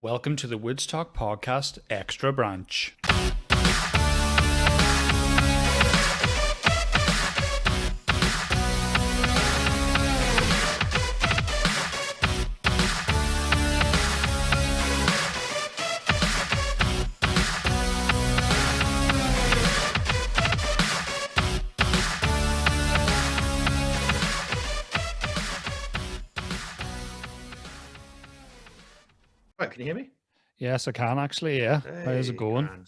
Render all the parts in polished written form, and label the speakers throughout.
Speaker 1: Welcome to the WoodsTalk podcast extra branch.
Speaker 2: Right, can you hear me?
Speaker 1: Yes, I can actually, yeah.
Speaker 2: Hey,
Speaker 1: How's it going?
Speaker 2: grand.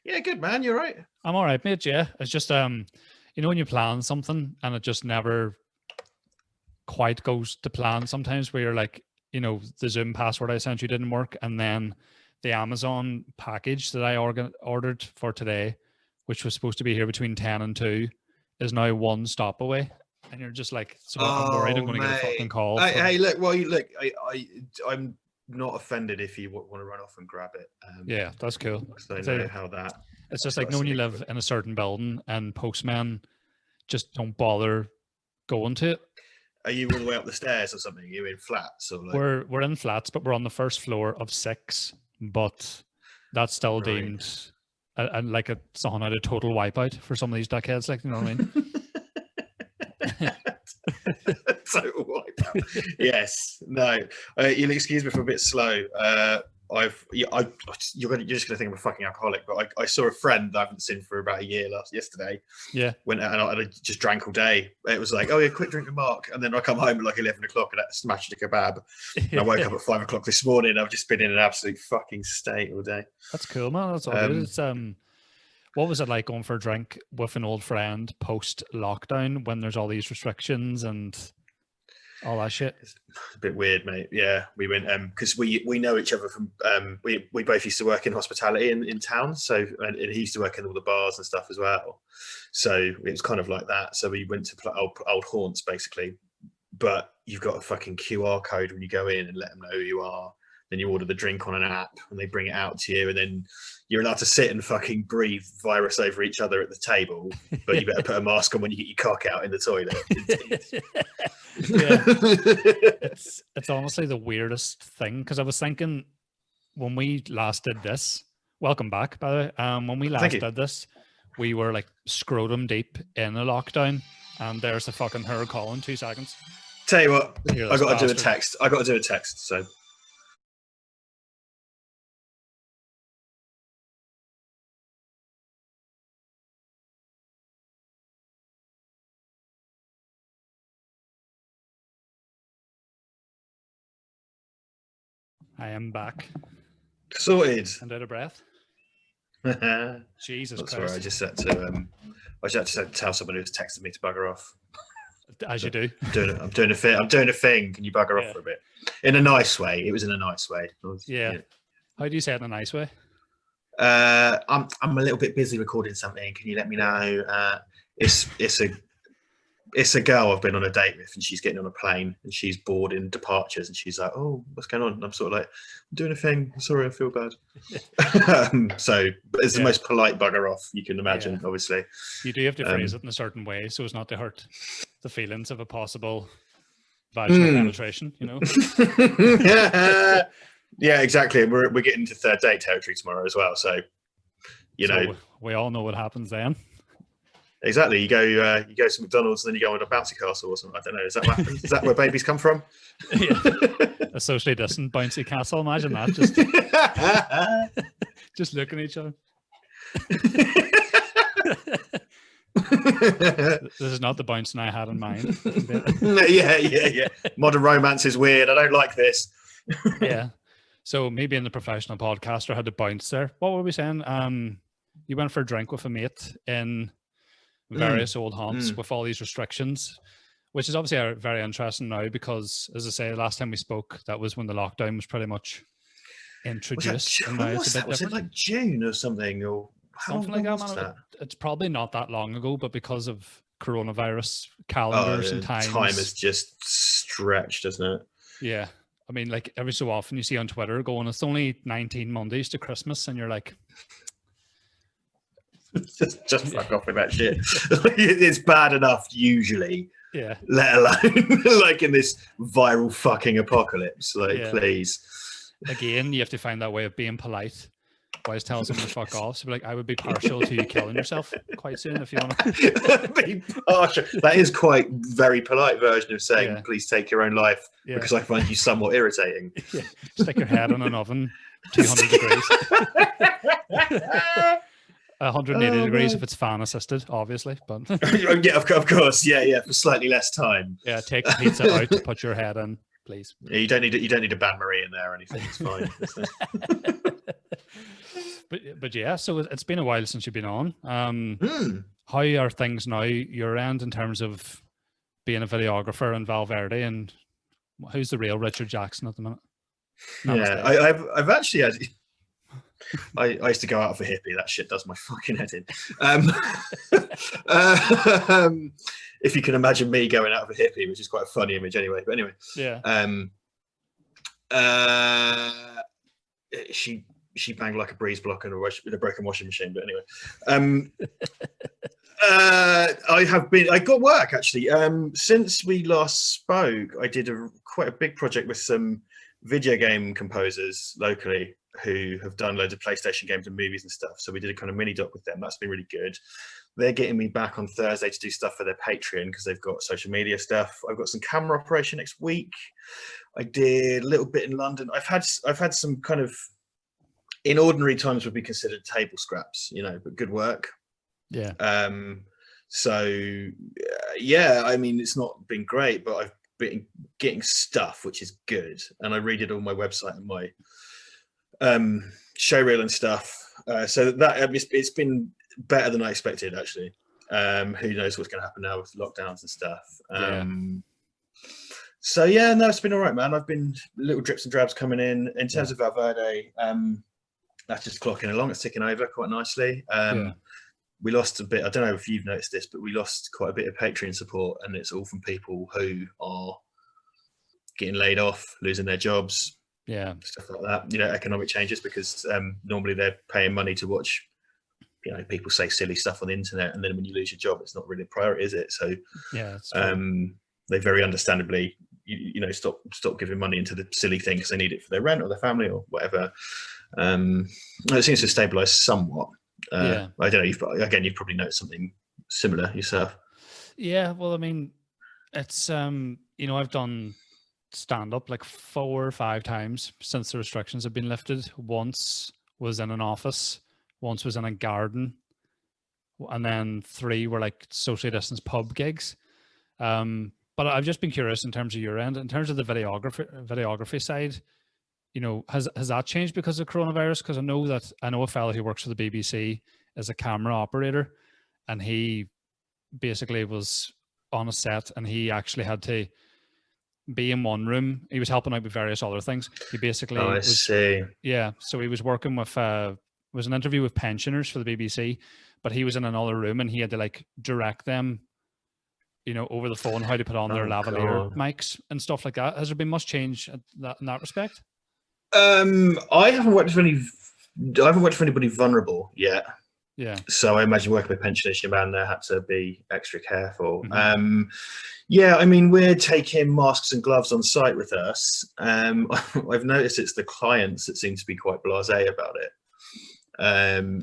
Speaker 2: Yeah, good man. You're right.
Speaker 1: I'm all right, mate, yeah. It's just, when you plan something and it just never quite goes to plan sometimes where you're like, the Zoom password I sent you didn't work. And then the Amazon package that I ordered for today, which was supposed to be here between 10 and 2, is now one stop away. And you're just like, so I'm worried I'm going to get a fucking call.
Speaker 2: Hey, look, I'm not offended if you want to run off and grab it.
Speaker 1: Yeah, that's cool.
Speaker 2: Because I know how that.
Speaker 1: It's just like knowing you live in a certain building and postmen just don't bother going to it.
Speaker 2: Are you all the way up the stairs or something? Are you in flats or like?
Speaker 1: We're in flats, but we're on the first floor of 6. But that's still deemed like it's on a total wipeout for some of these dickheads. Like, you know what I mean?
Speaker 2: Total wipeout. Yes. No. You'll excuse me for a bit slow. You're just gonna think I'm a fucking alcoholic, but I saw a friend that I haven't seen for about a year yesterday.
Speaker 1: Yeah.
Speaker 2: Went out and I just drank all day. It was like, oh yeah, quick drink with Mark, and then I come home at like 11 o'clock and I smashed a kebab. And I woke up at 5 o'clock this morning. I've just been in an absolute fucking state all day.
Speaker 1: That's cool, man. That's all good. It's what was it like going for a drink with an old friend post lockdown when there's all these restrictions and all that shit?
Speaker 2: It's a bit weird, mate. Yeah, we went because we know each other from we both used to work in hospitality in town. So and he used to work in all the bars and stuff as well. So it was kind of like that. So we went to old haunts basically. But you've got a fucking QR code when you go in and let them know who you are. Then you order the drink on an app and they bring it out to you, and then you're allowed to sit and fucking breathe virus over each other at the table, but you better put a mask on when you get your cock out in the toilet.
Speaker 1: It's honestly the weirdest thing, because I was thinking when we last did this, welcome back by the way, when we last did this, we were like scrotum deep in a lockdown, and there's a fucking her call in 2 seconds.
Speaker 2: Tell you what, I got to do a text. So
Speaker 1: I am back.
Speaker 2: Sorted.
Speaker 1: And out of breath. Jesus Christ.
Speaker 2: Sorry, I just had to tell someone who's texted me to bugger off.
Speaker 1: As you do.
Speaker 2: I'm doing a thing. Can you bugger off for a bit? In a nice way. It was in a nice way.
Speaker 1: Yeah. How do you say it in a nice way?
Speaker 2: I'm a little bit busy recording something. Can you let me know? It's a girl I've been on a date with, and she's getting on a plane and she's bored in departures, and she's like, oh, what's going on? And I'm sort of like, I'm doing a thing. Sorry, I feel bad. So it's the most polite bugger off you can imagine, obviously.
Speaker 1: You do have to phrase it in a certain way so as not to hurt the feelings of a possible vaginal penetration, you know?
Speaker 2: Yeah, exactly. And we're getting to third date territory tomorrow as well. So, you know.
Speaker 1: We all know what happens then.
Speaker 2: Exactly. You go to McDonald's and then you go on a bouncy castle or something. I don't know. Is that what happens? Is that where babies come from?
Speaker 1: Yeah. A socially distant bouncy castle. Imagine that. Just looking at each other. This is not the bouncing I had in mind.
Speaker 2: Yeah. Modern romance is weird. I don't like this.
Speaker 1: Yeah. So me being the professional podcaster had to bounce there. What were we saying? You went for a drink with a mate in various old haunts with all these restrictions, which is obviously very interesting now because, as I say, last time we spoke, that was when the lockdown was pretty much introduced.
Speaker 2: Was it like June or something? Or
Speaker 1: something like that? It's probably not that long ago, but because of coronavirus calendars and times.
Speaker 2: Time has just stretched, hasn't it?
Speaker 1: Yeah. I mean, like every so often you see on Twitter going, it's only 19 Mondays to Christmas, and you're like,
Speaker 2: just fuck off with that shit. It's bad enough usually,
Speaker 1: yeah,
Speaker 2: let alone like in this viral fucking apocalypse. Like, please.
Speaker 1: again, you have to find that way of being polite whilst telling someone to fuck off. So be like, I would be partial to you killing yourself quite soon if you want to.
Speaker 2: Be partial. That is quite very polite version of saying,
Speaker 1: Yeah.
Speaker 2: please take your own life
Speaker 1: Yeah.
Speaker 2: because I find you somewhat irritating.
Speaker 1: Yeah. Stick your head in an oven, 200 degrees. 180 degrees if it's fan assisted, obviously. But
Speaker 2: Yeah, of course. Yeah, for slightly less time.
Speaker 1: yeah, take the pizza out, put your head in, please.
Speaker 2: Yeah, you don't need a Bain Marie in there or anything. It's fine.
Speaker 1: But yeah, so it's been a while since you've been on.
Speaker 2: Mm.
Speaker 1: How are things now your end in terms of being a videographer in Valverde, and who's the real Richard Jackson at the minute?
Speaker 2: Yeah, I've actually had. I used to go out for hippie. That shit does my fucking head in. If you can imagine me going out for hippie, which is quite a funny image anyway. But anyway,
Speaker 1: Yeah.
Speaker 2: She banged like a breeze block in a broken washing machine. But anyway, I got work actually. Since we last spoke, I did quite a big project with some video game composers locally who have done loads of PlayStation games and movies and stuff. So we did a kind of mini doc with them. That's been really good. They're getting me back on Thursday to do stuff for their Patreon because they've got social media stuff. I've got some camera operation next week. I did a little bit in London. I've had some kind of, in ordinary times would be considered table scraps, but good work.
Speaker 1: Yeah.
Speaker 2: Yeah, I mean, it's not been great, but I've been getting stuff, which is good. And I redid all my website and my showreel and stuff. So that it's been better than I expected, actually. Who knows what's going to happen now with lockdowns and stuff. So yeah, no, it's been all right, man. I've been little drips and drabs coming in terms of Valverde. That's just clocking along. It's ticking over quite nicely. We lost a bit. I don't know if you've noticed this, but we lost quite a bit of Patreon support, and it's all from people who are getting laid off, losing their jobs, stuff like that. Economic changes, because normally they're paying money to watch, people say silly stuff on the internet, and then when you lose your job, it's not really a priority, is it? So they very understandably, stop giving money into the silly thing because they need it for their rent or their family or whatever. It seems to stabilize somewhat. I don't know. You've probably noticed something similar yourself.
Speaker 1: Yeah, well, I mean, it's I've done stand up like 4 or 5 times since the restrictions have been lifted. Once was in an office, once was in a garden, and then 3 were like socially distanced pub gigs. But I've just been curious in terms of your end, in terms of the videography side. Has that changed because of coronavirus? Because I know a fellow who works for the BBC as a camera operator, and he basically was on a set, and he actually had to be in one room. He was helping out with various other things. He basically so he was working with was an interview with pensioners for the BBC, but he was in another room and he had to like direct them, over the phone, how to put on their lavalier mics and stuff like that. Has there been much change in that respect?
Speaker 2: I haven't worked for anybody vulnerable yet.
Speaker 1: Yeah.
Speaker 2: So I imagine working with pensioners, your man there had to be extra careful.
Speaker 1: Mm-hmm.
Speaker 2: Yeah, I mean, we're taking masks and gloves on site with us. I've noticed it's the clients that seem to be quite blasé about it.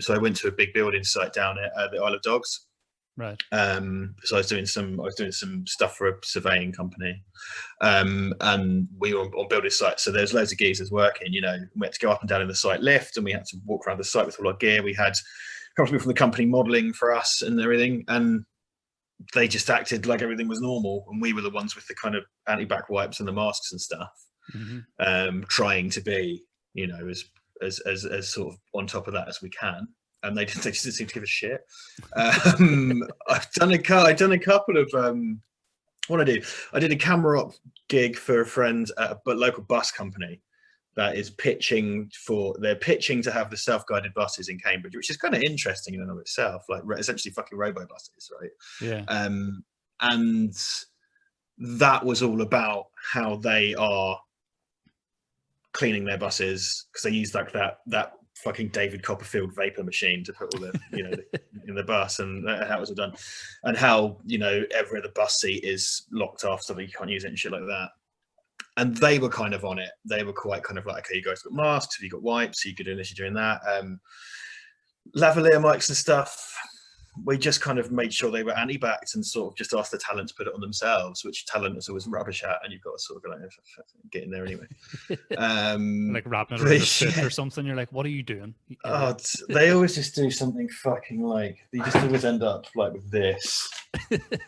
Speaker 2: So I went to a big building site down at the Isle of Dogs.
Speaker 1: Right.
Speaker 2: So I was doing some stuff for a surveying company, and we were on building sites. So there's loads of geezers working. We had to go up and down in the site lift, and we had to walk around the site with all our gear. We had people from the company modelling for us and everything, and they just acted like everything was normal, and we were the ones with the kind of anti-bac wipes and the masks and stuff, trying to be, as sort of on top of that as we can. And they just didn't seem to give a shit. I've done a couple of what I did. I did a camera op gig for a friend at a local bus company that is pitching to have the self-guided buses in Cambridge, which is kind of interesting in and of itself, like essentially fucking robo buses, right?
Speaker 1: Yeah.
Speaker 2: And that was all about how they are cleaning their buses, because they use like that fucking David Copperfield vapor machine to put all the in the bus, and how it was all done, and how every other bus seat is locked off so that you can't use it and shit like that. and they were kind of on it. They were quite kind of like, okay, you guys got masks, have you got wipes? So you could do this, you're doing that. Lavalier mics and stuff. We just kind of made sure they were anti-backed and sort of just asked the talent to put it on themselves, which talent is always rubbish at, and you've got to sort of go like, get in there anyway.
Speaker 1: Like wrapping it around your foot or something. You're like, what are you doing?
Speaker 2: Oh, they always just do something fucking like, they just always end up like with this.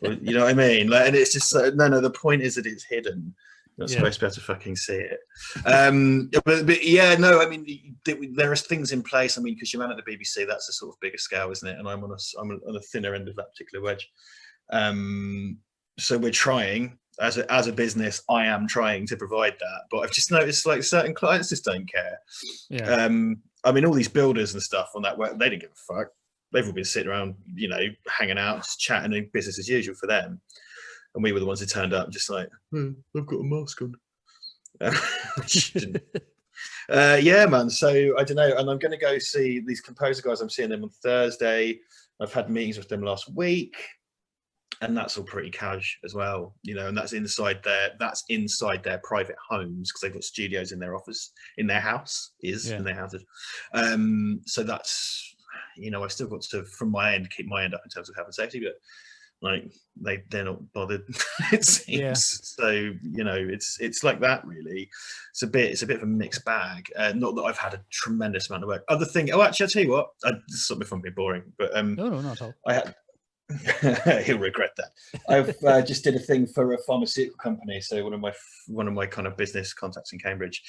Speaker 2: You know what I mean? Like, and it's just no. The point is that it's hidden. You're not supposed to be able to fucking see it. But yeah, no. I mean, there are things in place. I mean, because you're man at the BBC, that's a sort of bigger scale, isn't it? And I'm on a thinner end of that particular wedge. So we're trying as a business. I am trying to provide that, but I've just noticed like certain clients just don't care.
Speaker 1: Yeah.
Speaker 2: I mean, all these builders and stuff on that work, they didn't give a fuck. They've all been sitting around, you know, hanging out, just chatting, and business as usual for them. And we were the ones who turned up just like, I've got a mask on. Yeah, man. So I don't know. And I'm going to go see these composer guys. I'm seeing them on Thursday. I've had meetings with them last week. And that's all pretty cash as well, you know, and that's inside their private homes, because they've got studios in their office, in their house, in their houses. So that's, you know, I've still got to, from my end, keep my end up in terms of health and safety, but like they're not bothered, it seems. Yeah. So, you know, it's like that really. It's a bit of a mixed bag. Not that I've had a tremendous amount of work. Actually, I'll tell you what, this is something fun, being boring, but
Speaker 1: no, not at all.
Speaker 2: I had he'll regret that. I've just did a thing for a pharmaceutical company. So one of my kind of business contacts in Cambridge.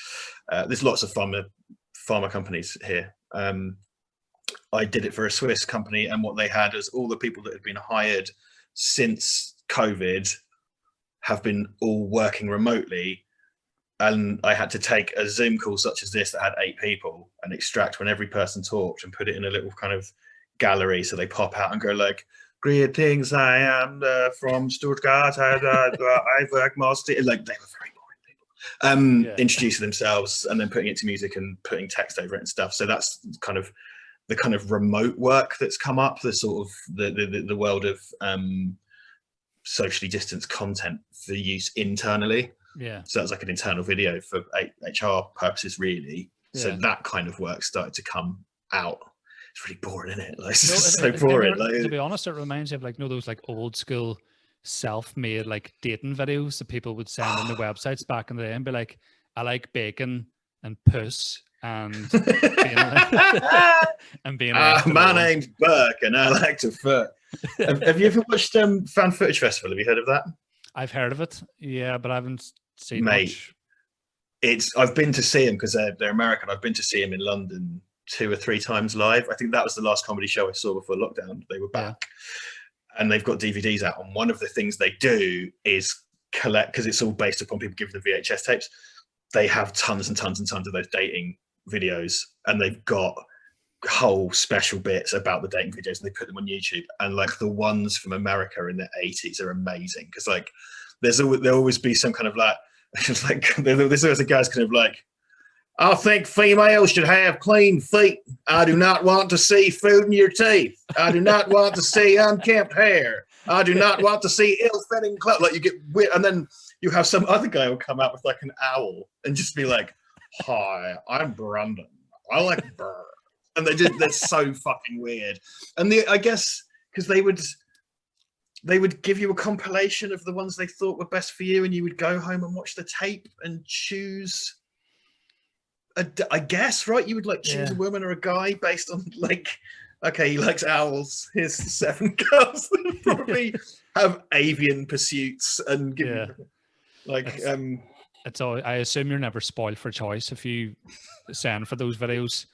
Speaker 2: There's lots of pharma companies here. I did it for a Swiss company, and what they had is all the people that had been hired since COVID have been all working remotely. And I had to take a Zoom call such as this that had 8 people and extract when every person talked and put it in a little kind of gallery. So they pop out and go like, "Greetings, I am from Stuttgart. I work mostly," like they were very boring people. Introducing themselves and then putting it to music and putting text over it and stuff. So that's kind of the kind of remote work that's come up, the sort of the world of socially distanced content for use internally.
Speaker 1: Yeah. So
Speaker 2: that's like an internal video for HR purposes, really. Yeah. So that kind of work started to come out. It's really boring, isn't it? Like, it's so boring.
Speaker 1: To be honest, it reminds me of like, you know, those like old school self-made like dating videos that people would send on the websites back in the day and be like, "I like bacon and puss and being
Speaker 2: my name's Burke and I like to fuck." Have you ever watched Fan Footage Festival? Have you heard of that?
Speaker 1: I've heard of it, yeah, but I haven't seen much.
Speaker 2: I've been to see him because they're American. I've been to see him in London 2 or 3 times live. I think that was the last comedy show I saw before lockdown. They were back, and they've got DVDs out. And one of the things they do is collect, because it's all based upon people giving the VHS tapes. They have tons and tons and tons of those dating videos, and they've got whole special bits about the dating videos, and they put them on YouTube. And like the ones from America in the 80s are amazing, because like there'll always be some kind of like there's always a guy's kind of like, "I think females should have clean feet. I do not want to see food in your teeth. I do not want to see unkempt hair. I do not want to see ill-fitting clothes." Like you get weird, and then you have some other guy who will come out with like an owl and just be like, "Hi, I'm Brandon. I like birds." And they're so fucking weird. And I guess because they would give you a compilation of the ones they thought were best for you, and you would go home and watch the tape and choose. I guess, right? You would like choose a woman or a guy based on like, okay, he likes owls. Here's 7 girls that probably have avian pursuits and
Speaker 1: It's all. I assume you're never spoiled for choice if you send for those videos,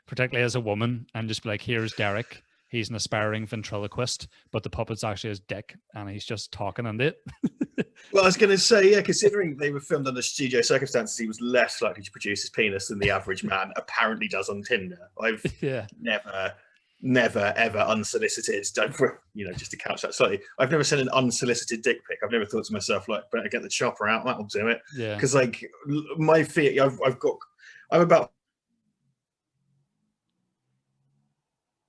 Speaker 1: particularly as a woman, and just be like, "Here's Derek. He's an aspiring ventriloquist, but the puppet's actually his dick, and he's just talking in it."
Speaker 2: Well, I was going to say, yeah, considering they were filmed under studio circumstances, he was less likely to produce his penis than the average man apparently does on Tinder. I've never, ever unsolicited, just to couch that slightly, I've never sent an unsolicited dick pic. I've never thought to myself, like, better get the chopper out, that'll do it. Yeah. Because, like, my fear, I'm about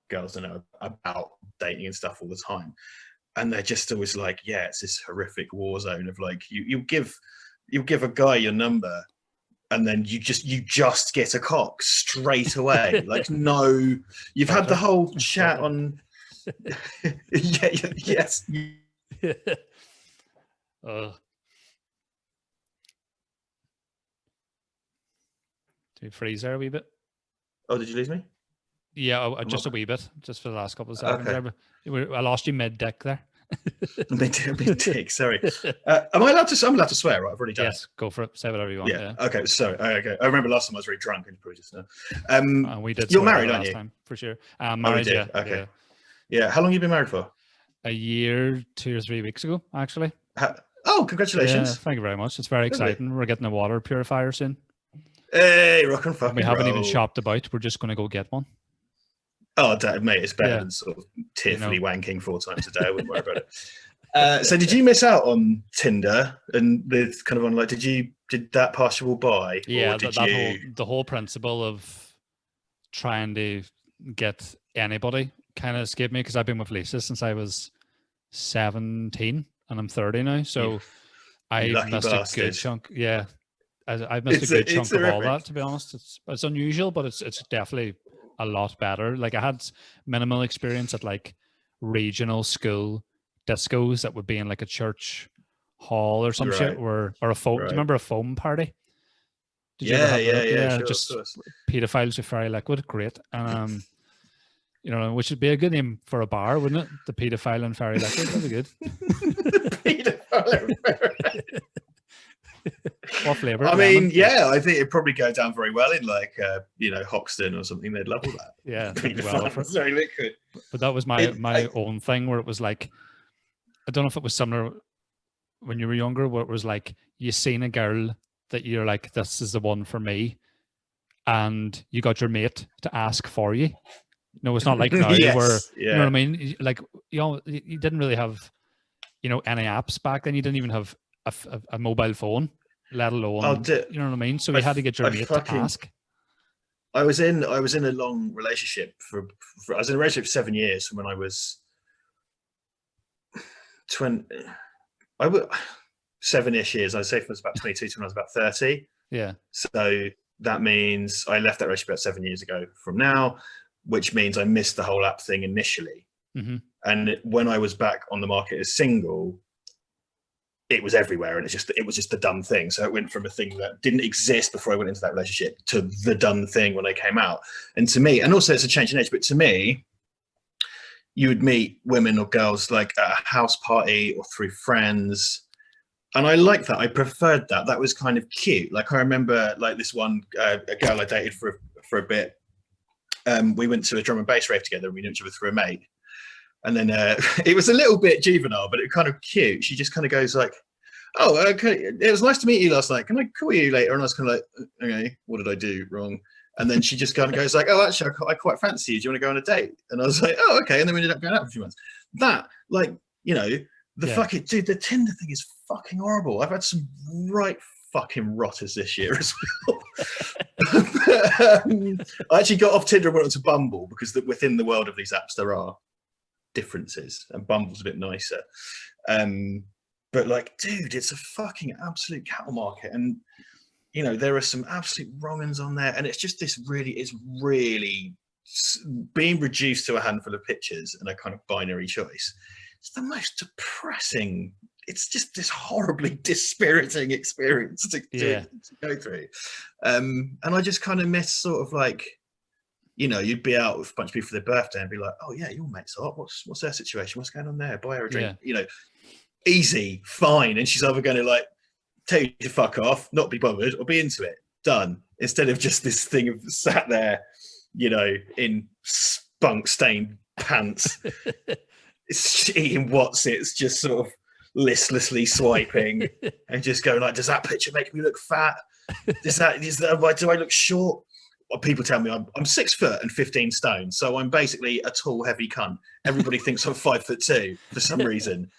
Speaker 2: girls to know about dating and stuff all the time. And they're just always like, yeah, it's this horrific war zone of like, you give you give a guy your number, and then you just get a cock straight away. Like, no, you've had the whole chat on. Yes.
Speaker 1: Do you freeze there a wee bit?
Speaker 2: Oh, did you lose me?
Speaker 1: Yeah, just a wee bit, just for the last couple of seconds.
Speaker 2: Okay.
Speaker 1: There. I lost you mid-dick there.
Speaker 2: Mid-dick, sorry. Am I allowed to? I'm allowed to swear, right? I've already done
Speaker 1: Yes, go for it. Say whatever you want.
Speaker 2: Yeah. Okay. Sorry. Okay. I remember last time I was very drunk and probably just
Speaker 1: we did.
Speaker 2: You're married, aren't you?
Speaker 1: Time, for sure. Married. Yeah.
Speaker 2: Okay. Yeah. How long have you been married for?
Speaker 1: A year, 2 or 3 weeks ago, actually.
Speaker 2: Oh, congratulations!
Speaker 1: Yeah, thank you very much. It's very exciting. We're getting a water purifier soon.
Speaker 2: Hey, rock and fucking
Speaker 1: We haven't
Speaker 2: roll.
Speaker 1: even shopped about. We're just going to go get one.
Speaker 2: Oh, mate, it's better than sort of tearfully wanking 4 times a day. I wouldn't worry about it. So, did you miss out on Tinder and the kind of online? Did that pass you all by?
Speaker 1: Yeah, the whole principle of trying to get anybody kind of escaped me, because I've been with Lisa since I was 17 and I'm 30 now. So I missed a good chunk. Yeah, I missed a good chunk of all that, to be honest. It's unusual, but it's definitely a lot better. Like, I had minimal experience at like regional school discos that would be in like a church hall or some shit, or a foam. Do you remember a foam party? Did you ever have that? Yeah, sure, just pedophiles with fairy liquid. Great. And you know, which would be a good name for a bar, wouldn't it? The pedophile and fairy liquid. That'd be good. Pedophile and fairy liquid. What flavor?
Speaker 2: I mean, yeah, I think it'd probably go down very well in like Hoxton or something. They'd love all that.
Speaker 1: Yeah,
Speaker 2: very liquid.
Speaker 1: But that was my own thing, where it was like, I don't know if it was similar when you were younger, where it was like you seen a girl that you're like, this is the one for me, and you got your mate to ask for you. No, it's not like now where you know what I mean. Like, you didn't really have any apps back then. You didn't even have a mobile phone, let alone you know what I mean. So you had to get your mate to ask.
Speaker 2: I was in a long relationship I was in a relationship for 7 years from when I was 20. 7-ish years. I'd say from I was about 22 to when I was about 30.
Speaker 1: Yeah.
Speaker 2: So that means I left that relationship about 7 years ago from now, which means I missed the whole app thing initially.
Speaker 1: Mm-hmm.
Speaker 2: And when I was back on the market as single, it was everywhere, and it was just the done thing. So it went from a thing that didn't exist before I went into that relationship to the done thing when I came out. And to me, and also it's a change in age, but to me, you would meet women or girls like at a house party or through friends. And I liked that. I preferred that. That was kind of cute. Like, I remember like this one, a girl I dated for a bit. We went to a drum and bass rave together, and we knew each other through a mate. And then it was a little bit juvenile, but it kind of cute. She just kind of goes like, "Oh, okay, it was nice to meet you last night. Can I call you later?" And I was kind of like, "Okay, what did I do wrong?" And then she just kind of goes like, "Oh, actually, I quite fancy you. Do you want to go on a date?" And I was like, "Oh, okay." And then we ended up going out for a few months. That, like, fucking dude, the Tinder thing is fucking horrible. I've had some right fucking rotters this year as well. I actually got off Tinder and went onto Bumble, because within the world of these apps there are differences, and Bumble's a bit nicer. But like, dude, it's a fucking absolute cattle market, and there are some absolute wrong uns on there, and it's just it's really being reduced to a handful of pictures and a kind of binary choice. It's the most depressing. It's just this horribly dispiriting experience to go through. And I just kind of miss sort of like, you'd be out with a bunch of people for their birthday and be like, "Oh yeah, your mate's hot. What's their situation? What's going on there? Buy her a drink." Easy, fine. And she's either going to like tell you to fuck off, not be bothered, or be into it. Done. Instead of just this thing of sat there, in spunk-stained pants, it's eating Wotsits, just sort of listlessly swiping and just going like, "Does that picture make me look fat? Do I look short?" Well, people tell me I'm 6 foot and 15 stone, so I'm basically a tall, heavy cunt. Everybody thinks I'm 5'2" for some reason.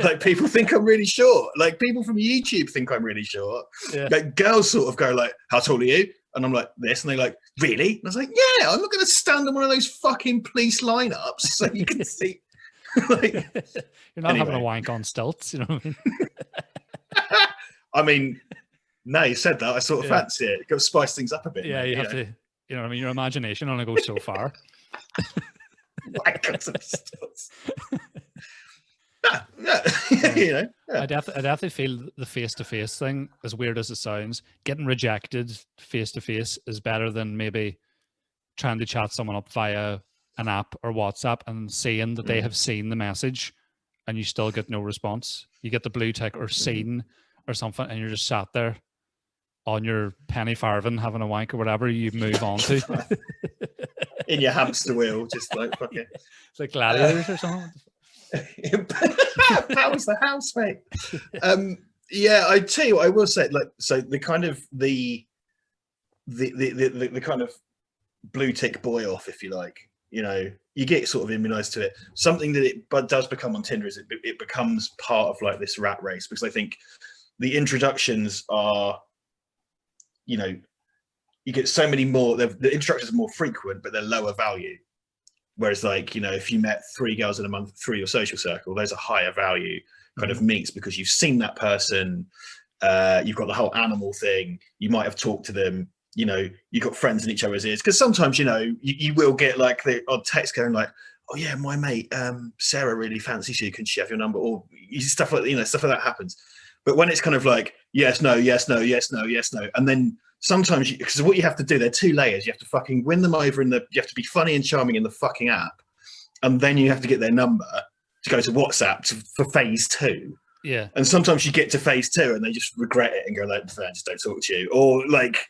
Speaker 2: Like, people think I'm really short. Like, people from YouTube think I'm really short. Yeah. Like, girls sort of go like, "How tall are you?" And I'm like, "This," and they're like, "Really?" And I was like, "Yeah, I'm not going to stand in one of those fucking police lineups so you can see." Like,
Speaker 1: you're not having a wank on stilts, you know what I mean?
Speaker 2: I mean, now you said that, I sort of fancy it. Got to spice things up a bit.
Speaker 1: Yeah,
Speaker 2: mate,
Speaker 1: you have to. You know what I mean? Your imagination only goes so far.
Speaker 2: You know,
Speaker 1: I definitely feel the face-to-face thing, as weird as it sounds, getting rejected face-to-face is better than maybe trying to chat someone up via an app or WhatsApp and seeing that they have seen the message and you still get no response. You get the blue tick or seen or something, and you're just sat there on your penny farthing having a wank or whatever you move on to.
Speaker 2: In your hamster wheel, just like fucking.
Speaker 1: It's like gladiators or something.
Speaker 2: Powers the house, mate. Yeah, I tell you what, I will say, like, so the kind of the kind of blue tick boy off, if you like, you know, you get sort of immunized to it. Something that it does become on Tinder is it becomes part of like this rat race, because I think the introductions are, you know, you get so many more, the introductions are more frequent, but they're lower value. Whereas, like, you know, if you met 3 girls in a month through your social circle, those are higher value kind of meets, because you've seen that person, you've got the whole animal thing, you might have talked to them, you know, you've got friends in each other's ears. Because sometimes, you know, you will get like the odd text going like, oh yeah, my mate, Sarah really fancies you, can she have your number? Or stuff like, you know, stuff like that happens. But when it's kind of like, yes, no, yes, no, yes, no, yes, no. And then sometimes, because what you have to do, there are 2 layers. You have to fucking win them over you have to be funny and charming in the fucking app. And then you have to get their number to go to WhatsApp for phase 2.
Speaker 1: Yeah.
Speaker 2: And sometimes you get to phase 2 and they just regret it and go like, I just don't talk to you. Or like,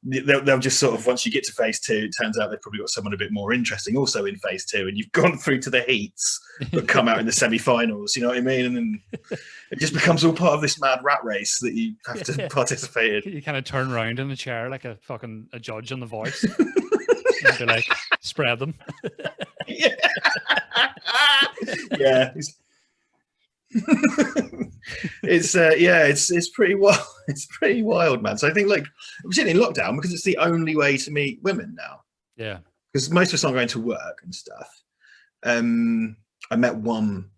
Speaker 2: they'll just sort of, once you get to phase 2, it turns out they've probably got someone a bit more interesting also in phase 2, and you've gone through to the heats but come out in the semi-finals, you know what I mean? And then it just becomes all part of this mad rat race that you have to participate in.
Speaker 1: You kind of turn around in the chair like a judge on The Voice. And be like, spread them.
Speaker 2: Yeah. Yeah. It's pretty wild. It's pretty wild, man. So I think, like, particularly in lockdown, because it's the only way to meet women now. Yeah. Because most of us aren't going to work and stuff. I met one.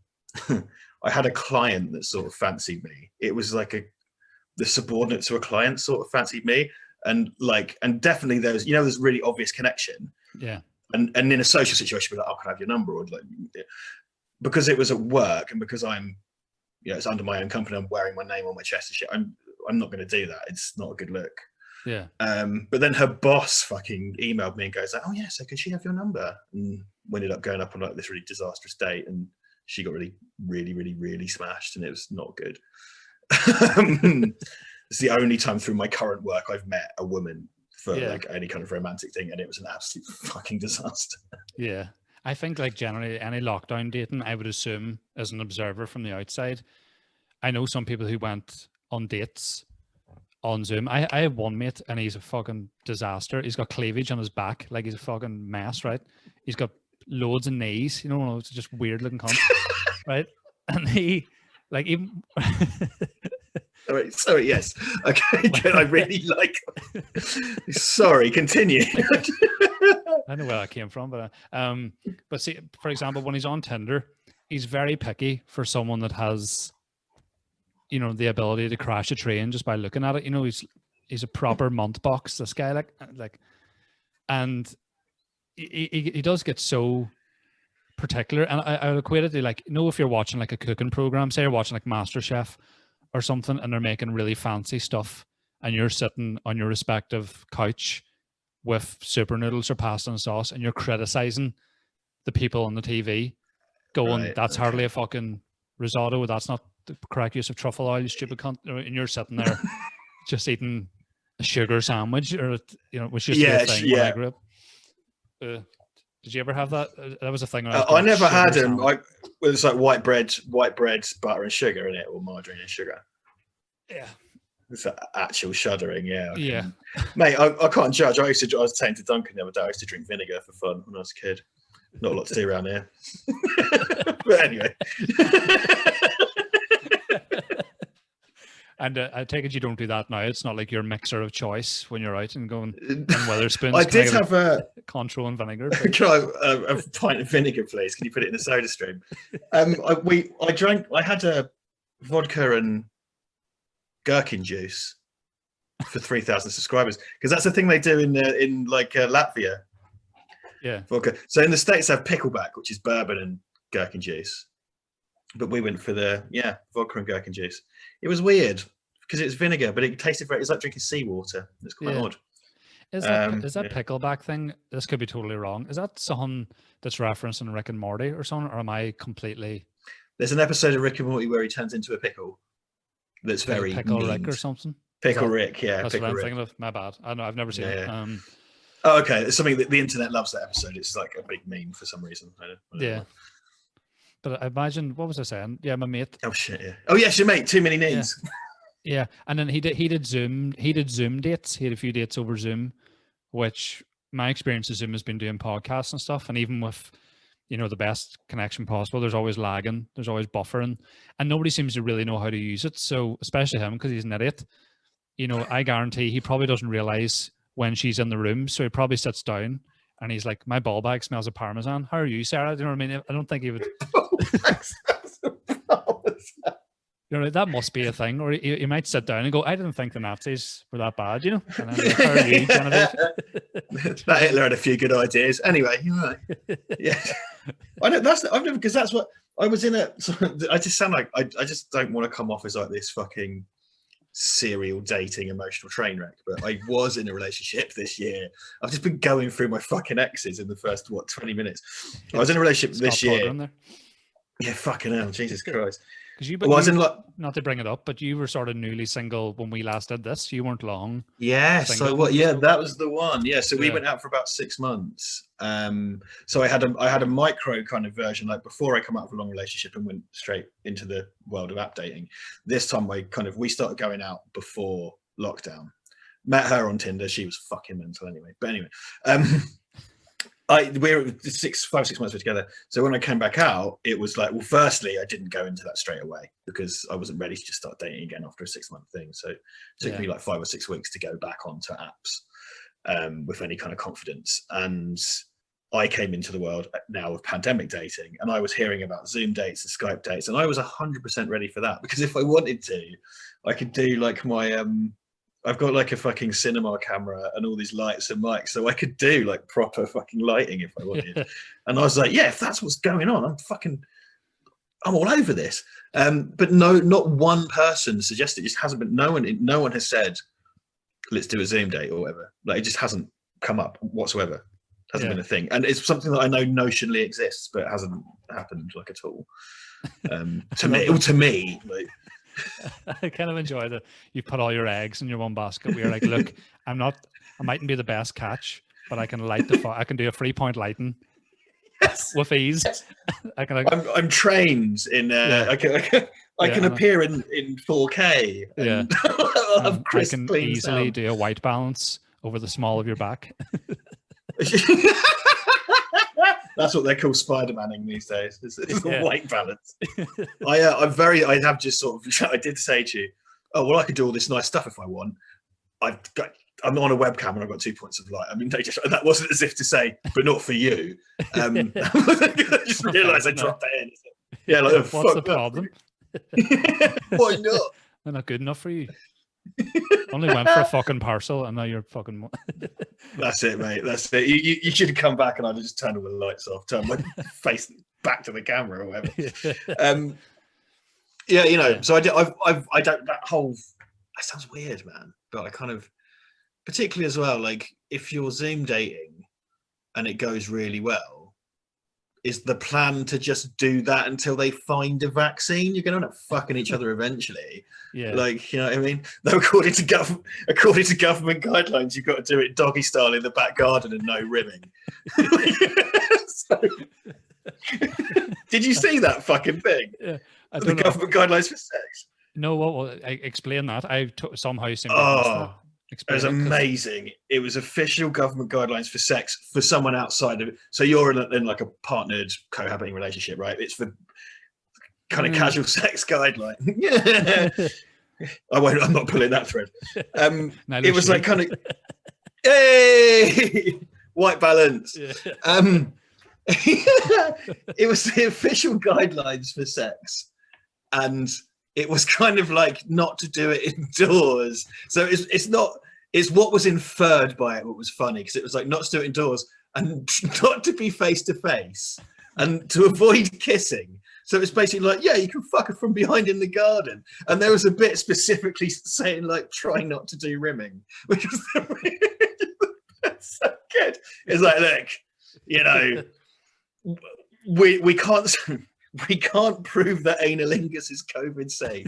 Speaker 2: I had a client that sort of fancied me. It was like the subordinate to a client sort of fancied me, and definitely there's really obvious connection. Yeah. And in a social situation, we're like, oh, can I have your number? Or like, because it was at work and because I'm, you know, it's under my own company, I'm wearing my name on my chest and shit. I'm not going to do that. It's not a good look. Yeah. But then her boss fucking emailed me and goes like, oh yeah, so could she have your number? And we ended up going up on like this really disastrous date, and she got really, really, really, really smashed, and it was not good. It's the only time through my current work I've met a woman for like any kind of romantic thing, and it was an absolute fucking disaster. Yeah. I think, like, generally any lockdown dating, I would assume, as an observer from the outside, I know some people who went on dates on Zoom. I have one mate, and he's a fucking disaster. He's got cleavage on his back, like he's a fucking mess, right? He's got loads of knees, you know, it's just weird looking cunt, right? And he, like, even... Sorry, yes. Okay, I really like... Sorry, continue. I know where that came from, but see, for example, when he's on Tinder, he's very picky for someone that has, you know, the ability to crash a train just by looking at it. You know, he's a proper month box, this guy, like, and he does get so particular. And I would equate it to, like, you know, if you're watching like a cooking program, say you're watching like MasterChef or something, and they're making really fancy stuff, and you're sitting on your respective couch with super noodles or pasta and sauce, and you're criticizing the people on the TV, going, right, that's hardly a fucking risotto, that's not the correct use of truffle oil, you stupid cunt. And you're sitting there just eating a sugar sandwich, or, you know, which used to be a thing when I grew up. Did you ever have that? That was a thing. I never had them. It's like white bread, butter and sugar in it, or margarine and sugar. Yeah. It's actual shuddering, yeah. Yeah. Mate, I can't judge. I was saying to Duncan the other day, I used to drink vinegar for fun when I was a kid. Not a lot to do around here. But anyway. And I take it you don't do that now. It's not like your mixer of choice when you're out and going in Wetherspoons. I did have a control and vinegar. Can I have a pint of vinegar, please? Can you put it in the soda stream? I had a vodka and gherkin juice for 3,000 subscribers, because that's the thing they do in like Latvia.
Speaker 1: Yeah.
Speaker 2: Vodka. So in the States they have pickleback, which is bourbon and gherkin juice, but we went for the vodka and gherkin juice. It was weird because it's vinegar, but it tasted very. It's like drinking seawater. It's quite odd.
Speaker 1: Is that pickleback thing? This could be totally wrong. Is that something that's referenced in Rick and Morty or something, or am I completely?
Speaker 2: There's an episode of Rick and Morty where he turns into a pickle. That's very
Speaker 1: Pickle Rick or something.
Speaker 2: Pickle Rick, yeah.
Speaker 1: That's
Speaker 2: Pickle
Speaker 1: what I'm
Speaker 2: Rick.
Speaker 1: thinking of. My bad. I know I've never seen it.
Speaker 2: Oh, okay. It's something that the internet loves that episode. It's like a big meme for some reason. I don't know.
Speaker 1: But I imagine, what was I saying? Yeah, my mate.
Speaker 2: Oh shit, yeah. Oh yes, your mate. Too many names.
Speaker 1: Yeah. And then he did Zoom dates. He had a few dates over Zoom, which my experience of Zoom has been doing podcasts and stuff. And even with, the best connection possible, there's always lagging, there's always buffering, and nobody seems to really know how to use it. So especially him, because he's an idiot, I guarantee he probably doesn't realize when she's in the room. So he probably sits down and he's like, my ball bag smells of Parmesan. How are you, Sarah? Do you know what I mean? I don't think he would. That must be a thing. Or he might sit down and go, I didn't think the Nazis were that bad, And I'm like, how are you, Genevieve?
Speaker 2: That Hitler had a few good ideas. Anyway, you're right. Yeah. I've never, because that's what I was in a. I just sound like I just don't want to come off as like this fucking serial dating emotional train wreck, but I was in a relationship this year. I've just been going through my fucking exes in the first 20 minutes. I was in a relationship this year. Yeah, fucking hell, Jesus Christ.
Speaker 1: Because not to bring it up, but you were sort of newly single when we last did this. You weren't long.
Speaker 2: Yeah. So what? Yeah, that was the one. Yeah. So we went out for about 6 months. So I had a micro kind of version, like before I come out of a long relationship and went straight into the world of app dating. This time we started going out before lockdown. Met her on Tinder. She was fucking mental anyway. But anyway, we're 5 or 6 months together. So when I came back out, it was like, well, firstly, I didn't go into that straight away because I wasn't ready to just start dating again after a 6-month thing. So it took me like 5 or 6 weeks to go back onto apps with any kind of confidence. And I came into the world now of pandemic dating, and I was hearing about Zoom dates and Skype dates, and I was 100% ready for that, because if I wanted to, I could do like my I've got like a fucking cinema camera and all these lights and mics, so I could do like proper fucking lighting if I wanted. And I was like, yeah, if that's what's going on, I'm all over this. But no, not one person suggested. It just hasn't been. No one has said, let's do a Zoom date or whatever. Like, it just hasn't come up whatsoever. Hasn't been a thing, and it's something that I know notionally exists, but it hasn't happened like at all. To me, like.
Speaker 1: I kind of enjoy that you put all your eggs in your one basket. We're like, look, I mightn't be the best catch, but I can light I can do a 3-point lighting with ease.
Speaker 2: Yes. I'm trained in. I can appear in 4K. And I'll have
Speaker 1: I can
Speaker 2: clean
Speaker 1: easily
Speaker 2: sound.
Speaker 1: do a white balance over the small of your back.
Speaker 2: That's what they call Spider-Manning these days. It's a white balance. I have just sort of. I did say to you, oh well, I could do all this nice stuff if I want. I'm on a webcam and I've got 2 points of light. I mean, that wasn't as if to say, but not for you. I just realised I dropped that in. Yeah, like,
Speaker 1: what's the problem?
Speaker 2: Why not?
Speaker 1: They're not good enough for you. Only went for a fucking parcel, and now you're fucking.
Speaker 2: That's it, mate. That's it. You should have come back, and I'd have just turned all the lights off, turned my face back to the camera, or whatever. So I don't. That whole. That sounds weird, man. But I kind of, particularly as well, like if you're Zoom dating, and it goes really well. Is the plan to just do that until they find a vaccine? You're going to end up fucking each other eventually. Yeah. Like, you know what I mean? Though according to government guidelines, you've got to do it doggy style in the back garden and no rimming. Did you see that fucking thing?
Speaker 1: Yeah.
Speaker 2: The government guidelines for sex?
Speaker 1: No, well, explain that. I somehow seem to
Speaker 2: that. It was amazing. It was official government guidelines for sex for someone outside of it. So you're in like a partnered cohabiting relationship, right? It's for kind of casual sex guideline. I'm not pulling that thread. It was like kind of, hey, white balance. Yeah. It was the official guidelines for sex, and it was kind of like not to do it indoors. So it's what was inferred by it what was funny, because it was like not to do it indoors and not to be face to face and to avoid kissing. So it's basically like, yeah, you can fuck her from behind in the garden. And there was a bit specifically saying like, try not to do rimming, which was so good. It's like, look, you know, we can't prove that analingus is COVID safe.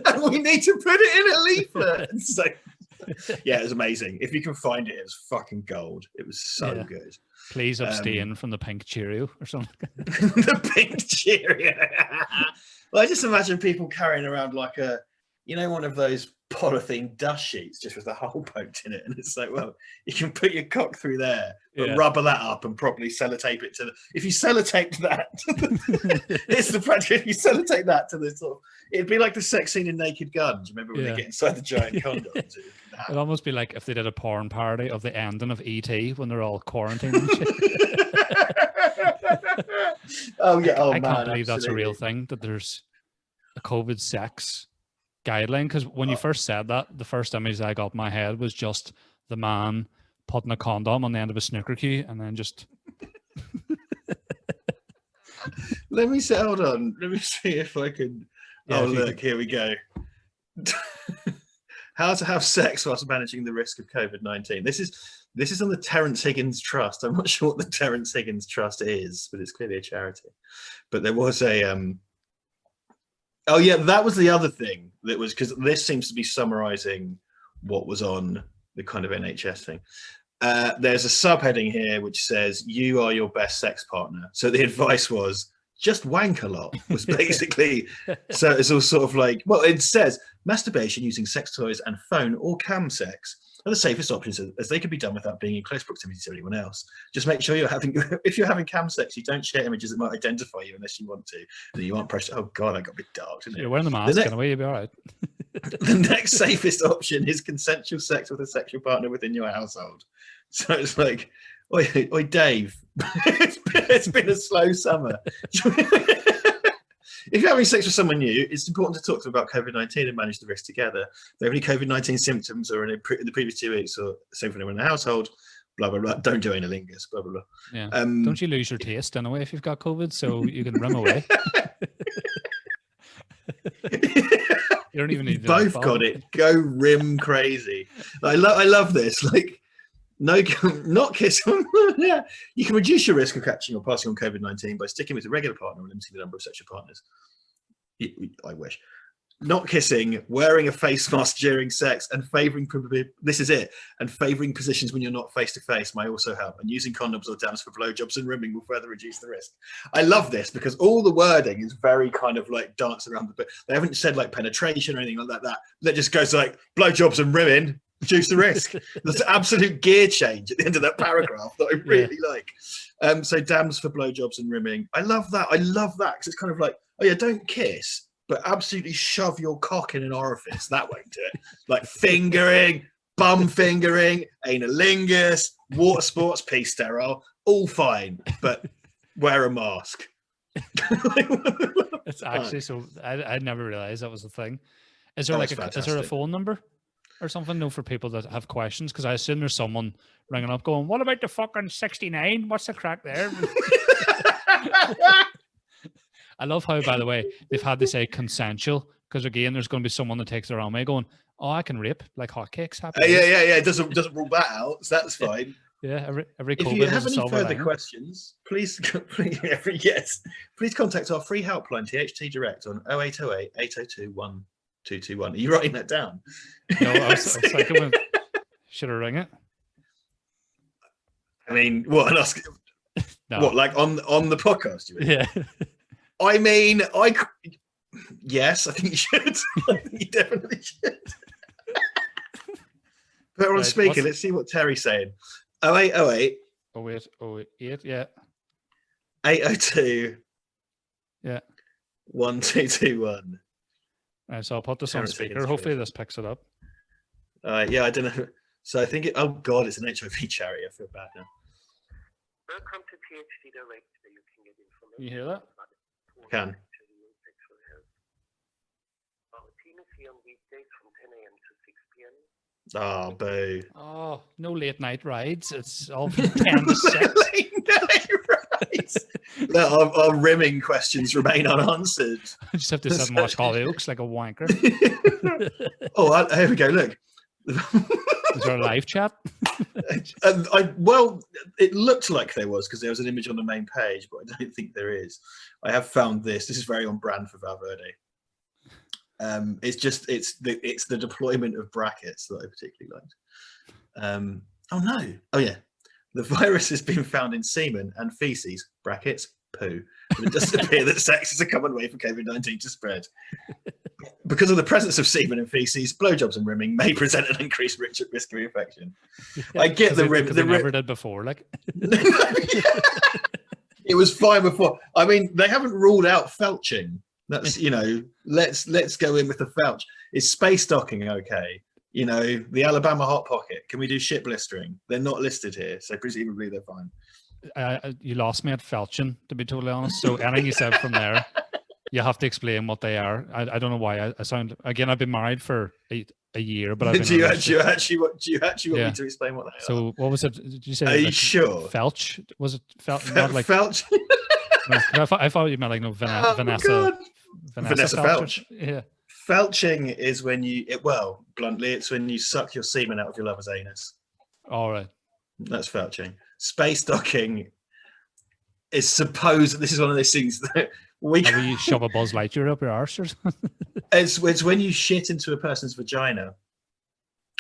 Speaker 2: And we need to put it in a leaflet. And so, yeah, it was amazing. If you can find it, it was fucking gold. It was so good.
Speaker 1: Please abstain from the pink Cheerio or something.
Speaker 2: The pink Cheerio. Well, I just imagine people carrying around like a, you know, one of those polythene dust sheets just with a hole poked in it, and it's like, well, you can put your cock through there, but rubber that up and properly sellotape it to the. If you sellotape that, it's the practical. If you sellotape that to the sort of, it'd be like the sex scene in Naked Gun. Do you remember when they get inside the giant condoms?
Speaker 1: It'd almost be like if they did a porn parody of the ending of E.T. when they're all quarantined and shit.
Speaker 2: Oh yeah,
Speaker 1: I can't believe that's a real thing, that there's a COVID sex guideline, because when you first said that, the first image I got in my head was just the man putting a condom on the end of a snooker cue and then just
Speaker 2: let me see, hold on, let me see if I can look, here we go. How to have sex whilst managing the risk of COVID-19. This is on the Terence Higgins Trust. I'm not sure what the Terence Higgins Trust is, but it's clearly a charity. But there was a oh yeah, that was the other thing that was, because this seems to be summarizing what was on the kind of NHS thing. There's a subheading here which says, you are your best sex partner. So the advice was, just wank a lot, was basically, so it's all sort of like, well, it says masturbation using sex toys and phone or cam sex are the safest options, as they can be done without being in close proximity to anyone else. Just make sure if you're having cam sex, you don't share images that might identify you unless you want to. And you aren't pressure. Oh God, that got a bit dark, didn't it?
Speaker 1: You're wearing the mask anyway, you'll be all right.
Speaker 2: The next safest option is consensual sex with a sexual partner within your household. So it's like, oi Dave, it's been a slow summer. If you're having sex with someone new, it's important to talk to them about COVID-19 and manage the risk together. If they have any COVID-19 symptoms or in the previous 2 weeks, or same for anyone in the household, blah, blah, blah. Don't do analingus, blah, blah, blah.
Speaker 1: Yeah. Don't you lose your taste anyway if you've got COVID, so you can rim away. You don't even need to.
Speaker 2: Both got it. Go rim crazy. I love this. Like, no, not kiss. Yeah, you can reduce your risk of catching or passing on COVID-19 by sticking with a regular partner and limiting the number of sexual partners. I wish. Not kissing, wearing a face mask during sex, and favouring, this is it, and favouring positions when you're not face to face may also help. And using condoms or dams for blowjobs and rimming will further reduce the risk. I love this because all the wording is very kind of like dance around the bit. They haven't said like penetration or anything like that. That just goes like blowjobs and rimming. Reduce the risk. There's an absolute gear change at the end of that paragraph that I really like. So dams for blowjobs and rimming. I love that. I love that because it's kind of like, oh yeah, don't kiss, but absolutely shove your cock in an orifice. That won't do it. Like fingering, bum fingering, analingus, water sports, pee sterile, all fine, but wear a mask.
Speaker 1: It's actually so. I never realized that was a thing. Is there is there a phone number or something? No, for people that have questions, because I assume there's someone ringing up going, "What about the fucking 69? What's the crack there?" I love how, by the way, they've had to say consensual, because again, there's going to be someone that takes their own way going, "Oh, I can rape like hotcakes."
Speaker 2: Yeah. It doesn't rule that out, so that's fine.
Speaker 1: Yeah, every
Speaker 2: if you have any further questions, please contact our free helpline THT Direct on 0808 802 1221. Are you writing that down?
Speaker 1: No, I was thinking, should I ring it?
Speaker 2: I mean, what? And ask, no. What, like on the podcast? You mean?
Speaker 1: Yeah.
Speaker 2: I mean, yes, I think you should. I think you definitely should. Put her on speaker. Let's see what Terry's saying. 0808.
Speaker 1: 08, yeah.
Speaker 2: 802.
Speaker 1: Yeah.
Speaker 2: 1221.
Speaker 1: Right, so I'll put this on speaker. Hopefully this picks it up.
Speaker 2: Yeah, I don't know. So I think oh God, it's an HIV charity. I feel bad now.
Speaker 3: Welcome to THT Direct, where you can get information.
Speaker 1: You hear that?
Speaker 2: Can.
Speaker 3: free on weekdays from 10 a.m. to 6 p.m.
Speaker 2: Oh, boo.
Speaker 1: Oh, no late night rides. It's all from 10 to 6.
Speaker 2: Late night rides. No, our rimming questions remain unanswered.
Speaker 1: I just have to sit and watch Hollyoaks like a wanker.
Speaker 2: Oh, here we go. Look.
Speaker 1: Is there a live chat?
Speaker 2: Well, it looked like there was because there was an image on the main page, but I don't think there is. I have found this. This is very on brand for Valverde. It's the deployment of brackets that I particularly liked. Oh no! Oh yeah, the virus has been found in semen and feces (brackets poo). And it does appear that sex is a common way for COVID-19 to spread. Because of the presence of semen and feces, blowjobs and rimming may present an increased risk of infection. Yeah, I get the rim.
Speaker 1: They never did before, like.
Speaker 2: It was fine before. I mean, they haven't ruled out felching. That's, let's go in with the felch. Is space docking okay? The Alabama Hot Pocket. Can we do ship blistering? They're not listed here, so presumably they're fine.
Speaker 1: You lost me at felching, to be totally honest. So anything you said from there, you have to explain what they are. I don't know why I sound. Again, I've been married for a year, but I've been
Speaker 2: do you actually want me to explain what they are?
Speaker 1: So what was it? Did you say?
Speaker 2: Are you sure?
Speaker 1: Felch? Was it felch? Not like
Speaker 2: felch?
Speaker 1: No, I thought you meant like Vanessa
Speaker 2: Felch.
Speaker 1: Yeah.
Speaker 2: Felching is when bluntly, it's when you suck your semen out of your lover's anus.
Speaker 1: All right.
Speaker 2: That's felching. Space docking is supposed. This is one of those things that
Speaker 1: you shove a Buzz Lightyear up your arse or something?
Speaker 2: It's when you shit into a person's vagina,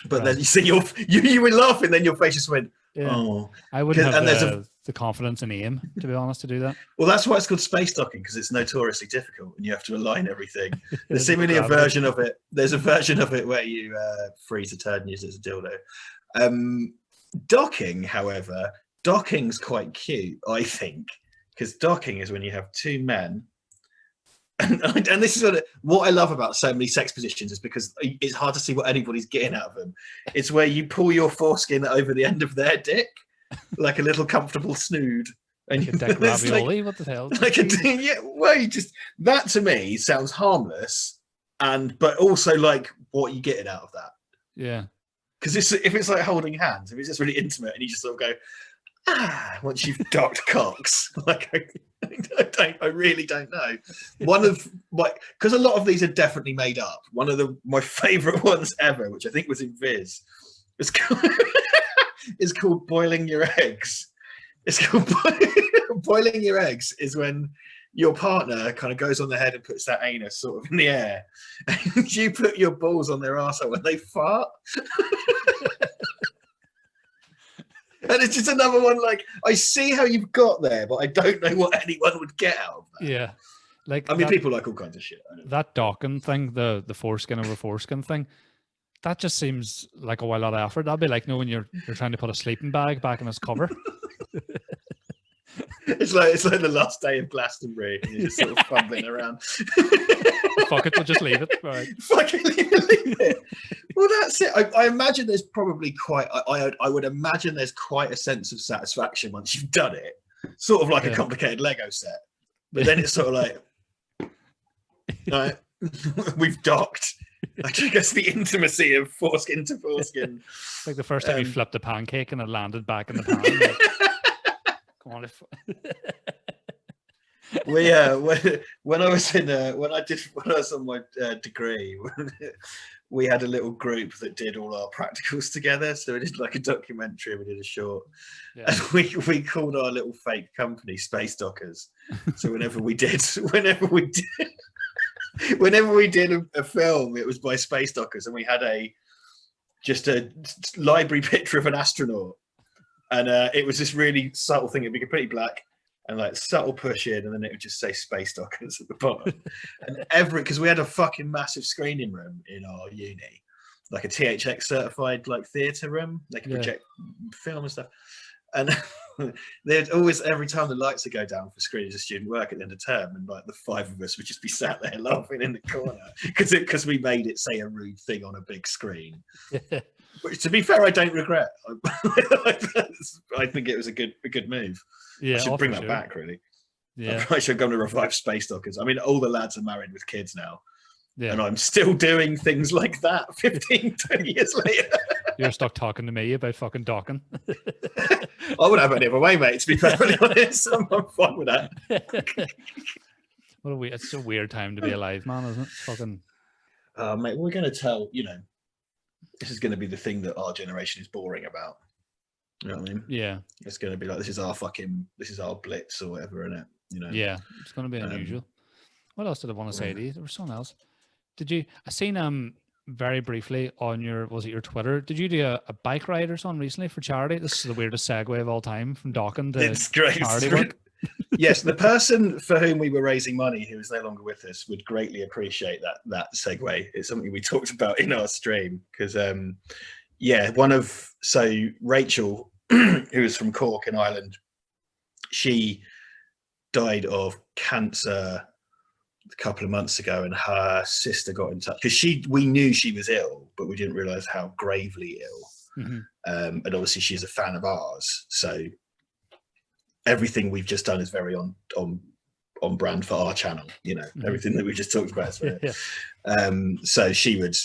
Speaker 2: but then you see you were laughing, then your face just went. Yeah. Oh,
Speaker 1: I wouldn't have the confidence and aim, to be honest, to do that.
Speaker 2: Well, that's why it's called space docking, because it's notoriously difficult and you have to align everything. There's seemingly a version of it. There's a version of it where you freeze a turd and use it as a dildo. Docking, however, docking's quite cute, I think, because docking is when you have two men. And this is what I love about so many sex positions is because it's hard to see what anybody's getting out of them. It's where you pull your foreskin over the end of their dick, like a little comfortable snood. And
Speaker 1: like a dick ravioli, what the hell?
Speaker 2: That to me sounds harmless, but also like what are you getting out of that?
Speaker 1: Yeah.
Speaker 2: Because if it's like holding hands, if it's just really intimate and you just sort of go, once you've docked cocks, like I really don't know. Because a lot of these are definitely made up. One of my favorite ones ever, which I think was in Viz, is called boiling your eggs. It's called boiling your eggs is when your partner kind of goes on the head and puts that anus sort of in the air, and you put your balls on their arsehole when they fart. And it's just another one, like, I see how you've got there, but I don't know what anyone would get out of that.
Speaker 1: Yeah.
Speaker 2: People like all kinds of shit.
Speaker 1: That docking thing, the foreskin over foreskin thing, that just seems like a lot of effort. That'd be like, when you're trying to put a sleeping bag back in its cover.
Speaker 2: It's like the last day of Glastonbury. And you're just sort of fumbling around.
Speaker 1: Fuck it, we'll just leave it. Right.
Speaker 2: Fucking leave it. Well, that's it. I imagine there's probably I would imagine there's quite a sense of satisfaction once you've done it. Sort of like a complicated Lego set. But then it's sort of like, we've docked. I guess the intimacy of foreskin to foreskin.
Speaker 1: Like the first time you flipped a pancake and it landed back in the pan. Like, come on.
Speaker 2: When I was on my degree, we had a little group that did all our practicals together. So we did like a documentary and we did a short. Yeah. And we called our little fake company Space Dockers. So whenever we did a film, it was by Space Dockers, and we had just a library picture of an astronaut, and it was this really subtle thing. It'd be completely black and like subtle push in, and then it would just say Space Dockers at the bottom. And because we had a fucking massive screening room in our uni, like a THX certified like theatre room, they could project film and stuff. And they'd always, every time the lights would go down for screenings of student work at the end of term, and like the five of us would just be sat there laughing in the corner because we made it say a rude thing on a big screen. Which, to be fair, I don't regret. I think it was a good move.
Speaker 1: Yeah,
Speaker 2: I should bring that back, really.
Speaker 1: Yeah,
Speaker 2: I should go to revive Space Dockers. I mean, all the lads are married with kids now,
Speaker 1: Yeah.
Speaker 2: And I'm still doing things like that 15, 20 years later.
Speaker 1: You're stuck talking to me about fucking docking.
Speaker 2: I would have it the other way, mate, to be perfectly honest. I'm fine with that.
Speaker 1: It's a weird time to be alive, man, isn't it? It's fucking...
Speaker 2: Mate, we're going to tell, this is going to be the thing that our generation is boring about. You know what I mean?
Speaker 1: Yeah.
Speaker 2: It's going to be like, this is our blitz or whatever, isn't it?
Speaker 1: Yeah, it's going to be unusual. What else did I want to say to you? There was something else. I seen very briefly on your Twitter, did you do a bike ride or something recently for charity? This is the weirdest segue of all time, from docking to
Speaker 2: it's great.
Speaker 1: charity work.
Speaker 2: Yes, the person for whom we were raising money, who is no longer with us, would greatly appreciate that segue. It's something we talked about in our stream because, Rachel, who is from Cork in Ireland, she died of cancer a couple of months ago, and her sister got in touch because we knew she was ill, but we didn't realize how gravely ill.
Speaker 1: Mm-hmm.
Speaker 2: And obviously, she's a fan of ours, so everything we've just done is very on brand for our channel. Everything that we just talked about. So she would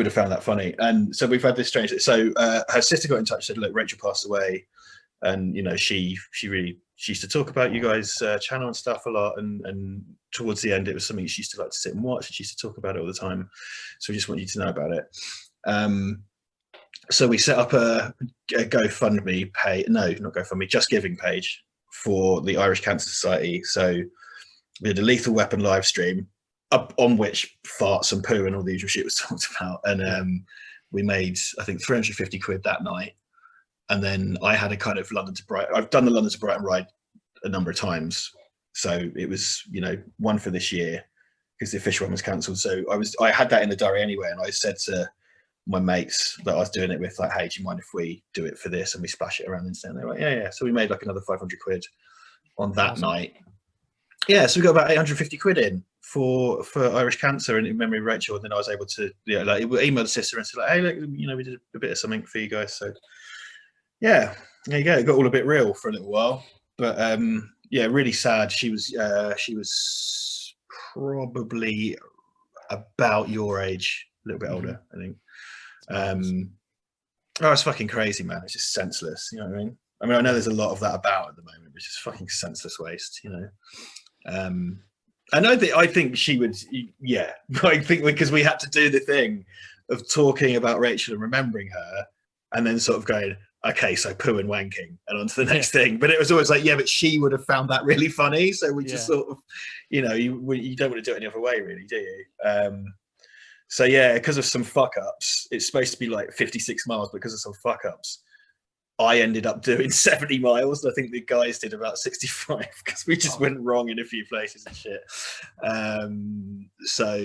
Speaker 2: have found that funny, and so we've had this strange. So her sister got in touch, said, "Look, Rachel passed away, and she used to talk about you guys' channel and stuff a lot, and towards the end, it was something she used to like to sit and watch, and she used to talk about it all the time. So we just want you to know about it." So we set up a GoFundMe Just Giving page for the Irish Cancer Society. So we had a Lethal Weapon live stream up on which farts and poo and all the usual shit was talked about, and we made, I think, 350 quid that night. And then I had a kind of London to Brighton. I've done the London to Brighton ride a number of times, so it was one for this year because the official one was cancelled. So I had that in the diary anyway, and I said to my mates that I was doing it with, like, "Hey, do you mind if we do it for this and we splash it around instead?" And they were like, yeah. So we made like another 500 quid on that night. Yeah, so we got about 850 quid in for Irish Cancer and in memory of Rachel. And then I was able to email the sister and say, like, "Hey, look, we did a bit of something for you guys." So yeah, there you go. It got all a bit real for a little while, but really sad. She was probably about your age, a little bit older, I think. It's fucking crazy, man. It's just senseless. You know what I mean? I know there's a lot of that about at the moment, which is fucking senseless waste. And I think she would. Yeah, I think because we had to do the thing of talking about Rachel and remembering her, and then sort of going, okay, so poo and wanking, and on to the next thing. But it was always like, yeah, but she would have found that really funny. So we just sort of, you don't want to do it any other way, really, do you? So yeah, because of some fuck ups, it's supposed to be like 56 miles, but because of some fuck ups, I ended up doing 70 miles. And I think the guys did about 65 because we just went wrong in a few places and shit. So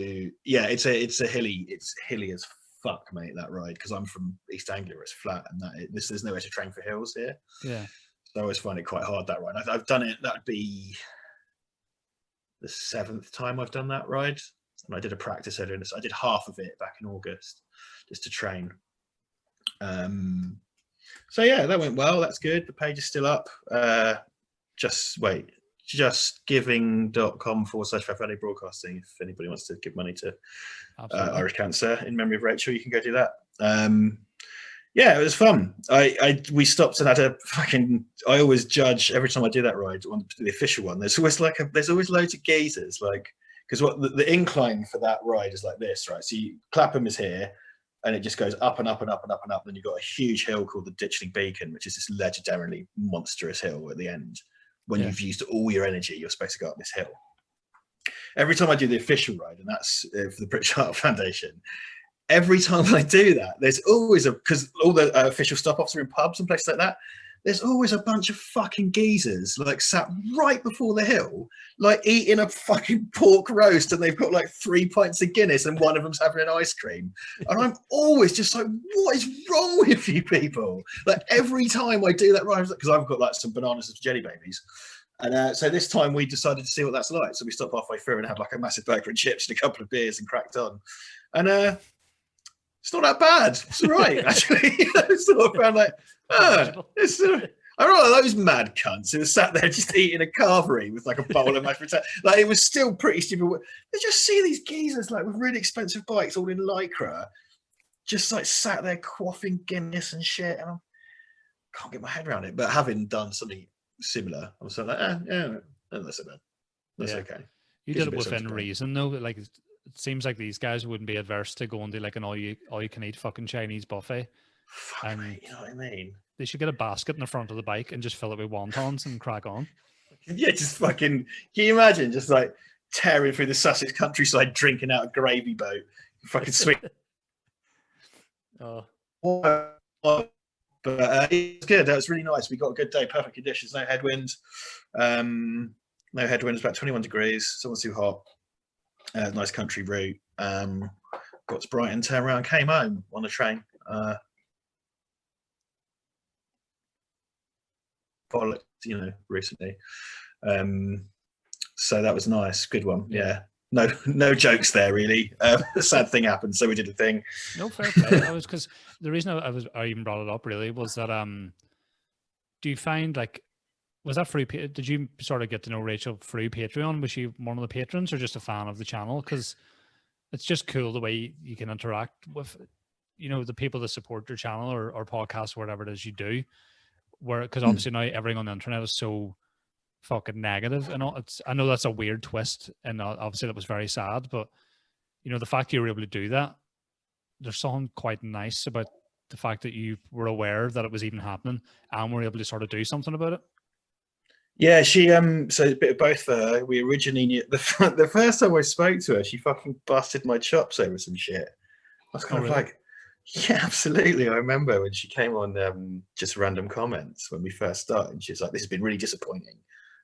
Speaker 2: yeah, it's hilly as fuck, mate, that ride, because I'm from East Anglia where it's flat, and there's nowhere to train for hills here.
Speaker 1: Yeah.
Speaker 2: So I always find it quite hard, that ride. I've done it, that'd be the 7th time I've done that ride. And I did a practice earlier in this. I did half of it back in August just to train. So yeah, that went well. That's good. The page is still up. justgiving.com/Friday Broadcasting. If anybody wants to give money to Irish Cancer in memory of Rachel, you can go do that. Yeah, it was fun. We stopped and had a fucking. I always judge every time I do that ride on the official one. There's always loads of geezers, like, because what the incline for that ride is like this, right? So Clapham is here, and it just goes up and up and up and up and up. Then you've got a huge hill called the Ditchling Beacon, which is this legendarily monstrous hill at the end. When you've used all your energy, you're supposed to go up this hill. Every time I do the official ride, and that's for the British Heart Foundation, every time I do that, there's always because all the official stop-offs are in pubs and places like that. There's always a bunch of fucking geezers like sat right before the hill, like eating a fucking pork roast, and they've got like 3 pints of Guinness and one of them's having an ice cream. And I'm always just like, what is wrong with you people? Like every time I do that ride, because I've got like some bananas and jelly babies. And so this time we decided to see what that's like. So we stopped halfway through and had like a massive burger and chips and a couple of beers and cracked on. And it's not that bad. It's all right, actually. Sort of found like, I remember those mad cunts who were sat there just eating a carvery with like a bowl of mashed potato. Like it was still pretty stupid. They just see these geezers like with really expensive bikes, all in lycra, just like sat there quaffing Guinness and shit, and I can't get my head around it. But having done something similar, I was like, yeah, that's so bad. That's okay.
Speaker 1: You did it within reason, though. Like it seems like these guys wouldn't be adverse to going to like an all you can eat fucking Chinese buffet.
Speaker 2: Fuck me, you know what I mean?
Speaker 1: They should get a basket in the front of the bike and just fill it with wontons and crack on.
Speaker 2: Yeah, just fucking. Can you imagine just like tearing through the Sussex countryside, drinking out a gravy boat? Fucking sweet.
Speaker 1: Oh.
Speaker 2: But it was good. That was really nice. We got a good day, perfect conditions, no headwinds. No headwinds, about 21 degrees. It's almost too hot. Nice country route. Got to Brighton, turned around, came home on the train. Bollocks, recently. So that was nice. Good one. Yeah. No jokes there, really. A sad thing happened, so we did a thing.
Speaker 1: No, fair play. Because the reason I even brought it up really was that do you find like, was that through? Did you sort of get to know Rachel through Patreon? Was she one of the patrons or just a fan of the channel? Because it's just cool the way you can interact with, the people that support your channel or podcast or whatever it is you do. Because obviously now everything on the internet is so fucking negative, and I know that's a weird twist, and obviously that was very sad. But the fact you were able to do that, there's something quite nice about the fact that you were aware that it was even happening and were able to sort of do something about it.
Speaker 2: Yeah, she so a bit of both. We originally knew the first time I spoke to her, she fucking busted my chops over some shit. I was kind of
Speaker 1: really?
Speaker 2: like, yeah, absolutely. I remember when she came on just random comments when we first started, and she was like, "This has been really disappointing,"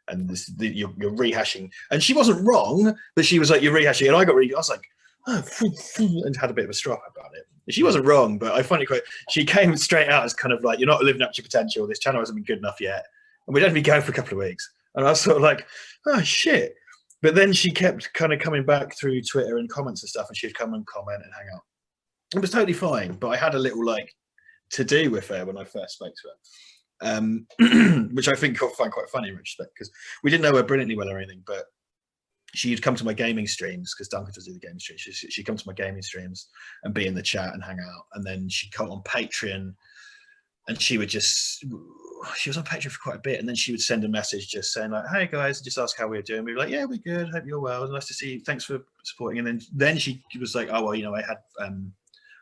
Speaker 2: and you're rehashing. And she wasn't wrong, but she was like, "You're rehashing," and I was like, oh, and had a bit of a strop about it. She wasn't wrong, but I find it quite. She came straight out as kind of like, "You're not living up to your potential. This channel hasn't been good enough yet." And we'd only been going for a couple of weeks. And I was sort of like, oh, shit. But then she kept kind of coming back through Twitter and comments and stuff, and she'd come and comment and hang out. It was totally fine, but I had a little, to do with her when I first spoke to her, which I think I find quite funny in retrospect, because we didn't know her brilliantly well or anything, but she'd come to my gaming streams, because Duncan does do the gaming streams. She'd come to my gaming streams and be in the chat and hang out. And then she'd come on Patreon, and she was on Patreon for quite a bit, and then she would send a message just saying like, "Hey guys," and just ask how we were doing. We were like, "Yeah, we're good. Hope you're well. Nice to see you. Thanks for supporting." And then she was like, "Oh well, I had I think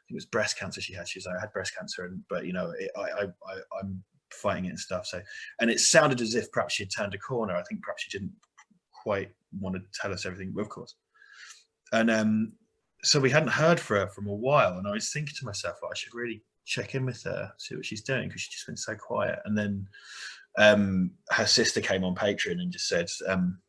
Speaker 2: it was breast cancer she had. She was like, I had breast cancer, but I'm fighting it and stuff." So, and it sounded as if perhaps she had turned a corner. I think perhaps she didn't quite want to tell us everything, of course. And so we hadn't heard from her from a while, and I was thinking to myself, I should really check in with her, see what she's doing, because she just went so quiet. And then her sister came on Patreon and just said, I'm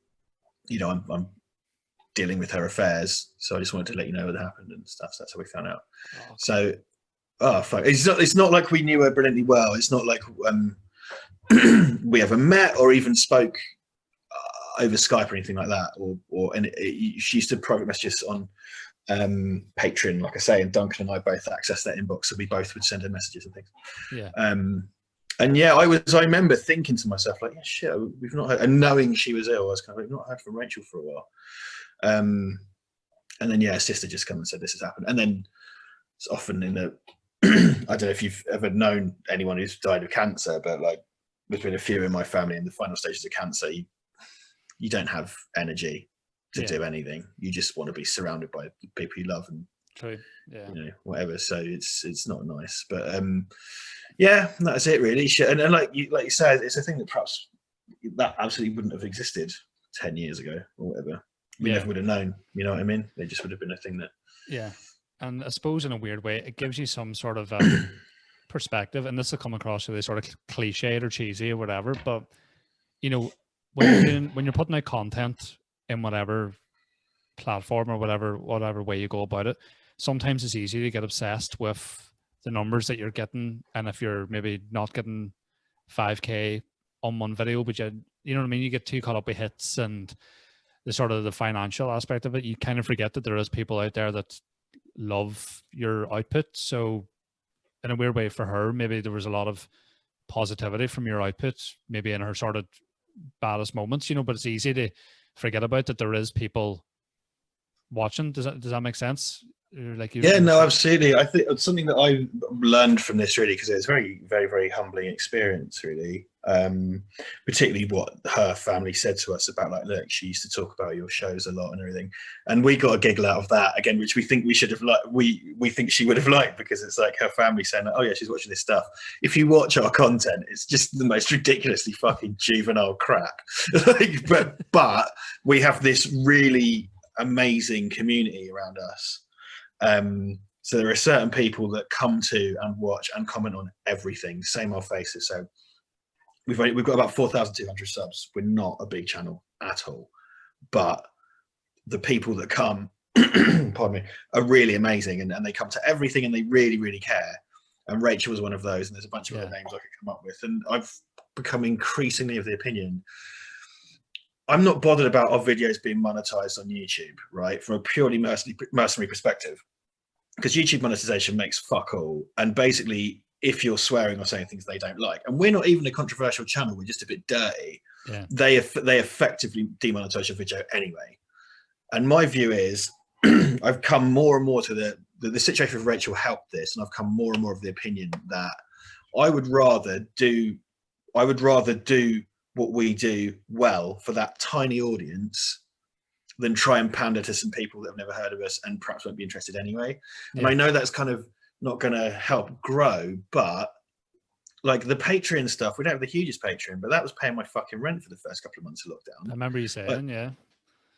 Speaker 2: dealing with her affairs, so I just wanted to let you know what happened and stuff. So that's how we found out. Oh, okay. So fuck, it's not like we knew her brilliantly well. It's not like we ever met or even spoke over Skype or anything like that, she used to private messages on Patreon, like I say, and Duncan and I both accessed that inbox, so we both would send her messages and things.
Speaker 1: Yeah.
Speaker 2: And yeah, I remember thinking to myself like, yeah, shit, we've not heard, and knowing she was ill, I was kind of like, not heard from Rachel for a while. And then her sister just come and said this has happened. And then it's often in the I don't know if you've ever known anyone who's died of cancer, but like there's been a few in my family in the final stages of cancer. You don't have energy to do anything. You just want to be surrounded by people you love and
Speaker 1: true, yeah,
Speaker 2: whatever. So it's not nice, but yeah, that's it really. And like you said, it's a thing that perhaps that absolutely wouldn't have existed 10 years ago or whatever. We never would have known. You know what I mean? It just would have been a thing that.
Speaker 1: Yeah, and I suppose in a weird way, it gives you some sort of perspective, and this will come across really sort of cliched or cheesy or whatever, but when you're putting out content in whatever platform or whatever way you go about it, sometimes it's easy to get obsessed with the numbers that you're getting, and if you're maybe not getting 5k on one video, but you know what I mean, you get too caught up with hits and the sort of the financial aspect of it. You kind of forget that there is people out there that love your output. So in a weird way for her, maybe there was a lot of positivity from your output, maybe in her sort of baddest moments, you know, but it's easy to forget about that there is people watching. Does that make sense? Like
Speaker 2: Yeah, no, absolutely. I think it's something that I learned from this really, because it's very, very, very humbling experience, really. Particularly what her family said to us about, like, look, she used to talk about your shows a lot and everything, and we got a giggle out of that again, which we think we should have liked. We think she would have liked, because it's like her family saying, like, oh yeah, she's watching this stuff. If you watch our content, it's just the most ridiculously fucking juvenile crap. Like, but we have this really amazing community around us. So there are certain people that come to and watch and comment on everything, same old faces. So we've got about 4,200 subs. We're not a big channel at all, but the people that come, pardon me, are really amazing, and they come to everything, and they really, really care. And Rachel was one of those, and there's a bunch of other names I could come up with. And I've become increasingly of the opinion, I'm not bothered about our videos being monetized on YouTube, right? From a purely mercenary perspective. Because YouTube monetization makes fuck all, and basically, if you're swearing or saying things they don't like, and we're not even a controversial channel, we're just a bit dirty, they effectively demonetize your video anyway. And my view is, I've come more and more to the situation with Rachel helped this, and I've come more and more of the opinion that I would rather do what we do well for that tiny audience than try and pander to some people that have never heard of us and perhaps won't be interested anyway. And I know that's kind of not going to help grow, but like the Patreon stuff, we don't have the hugest Patreon, but that was paying my fucking rent for the first couple of months of lockdown.
Speaker 1: I remember you saying,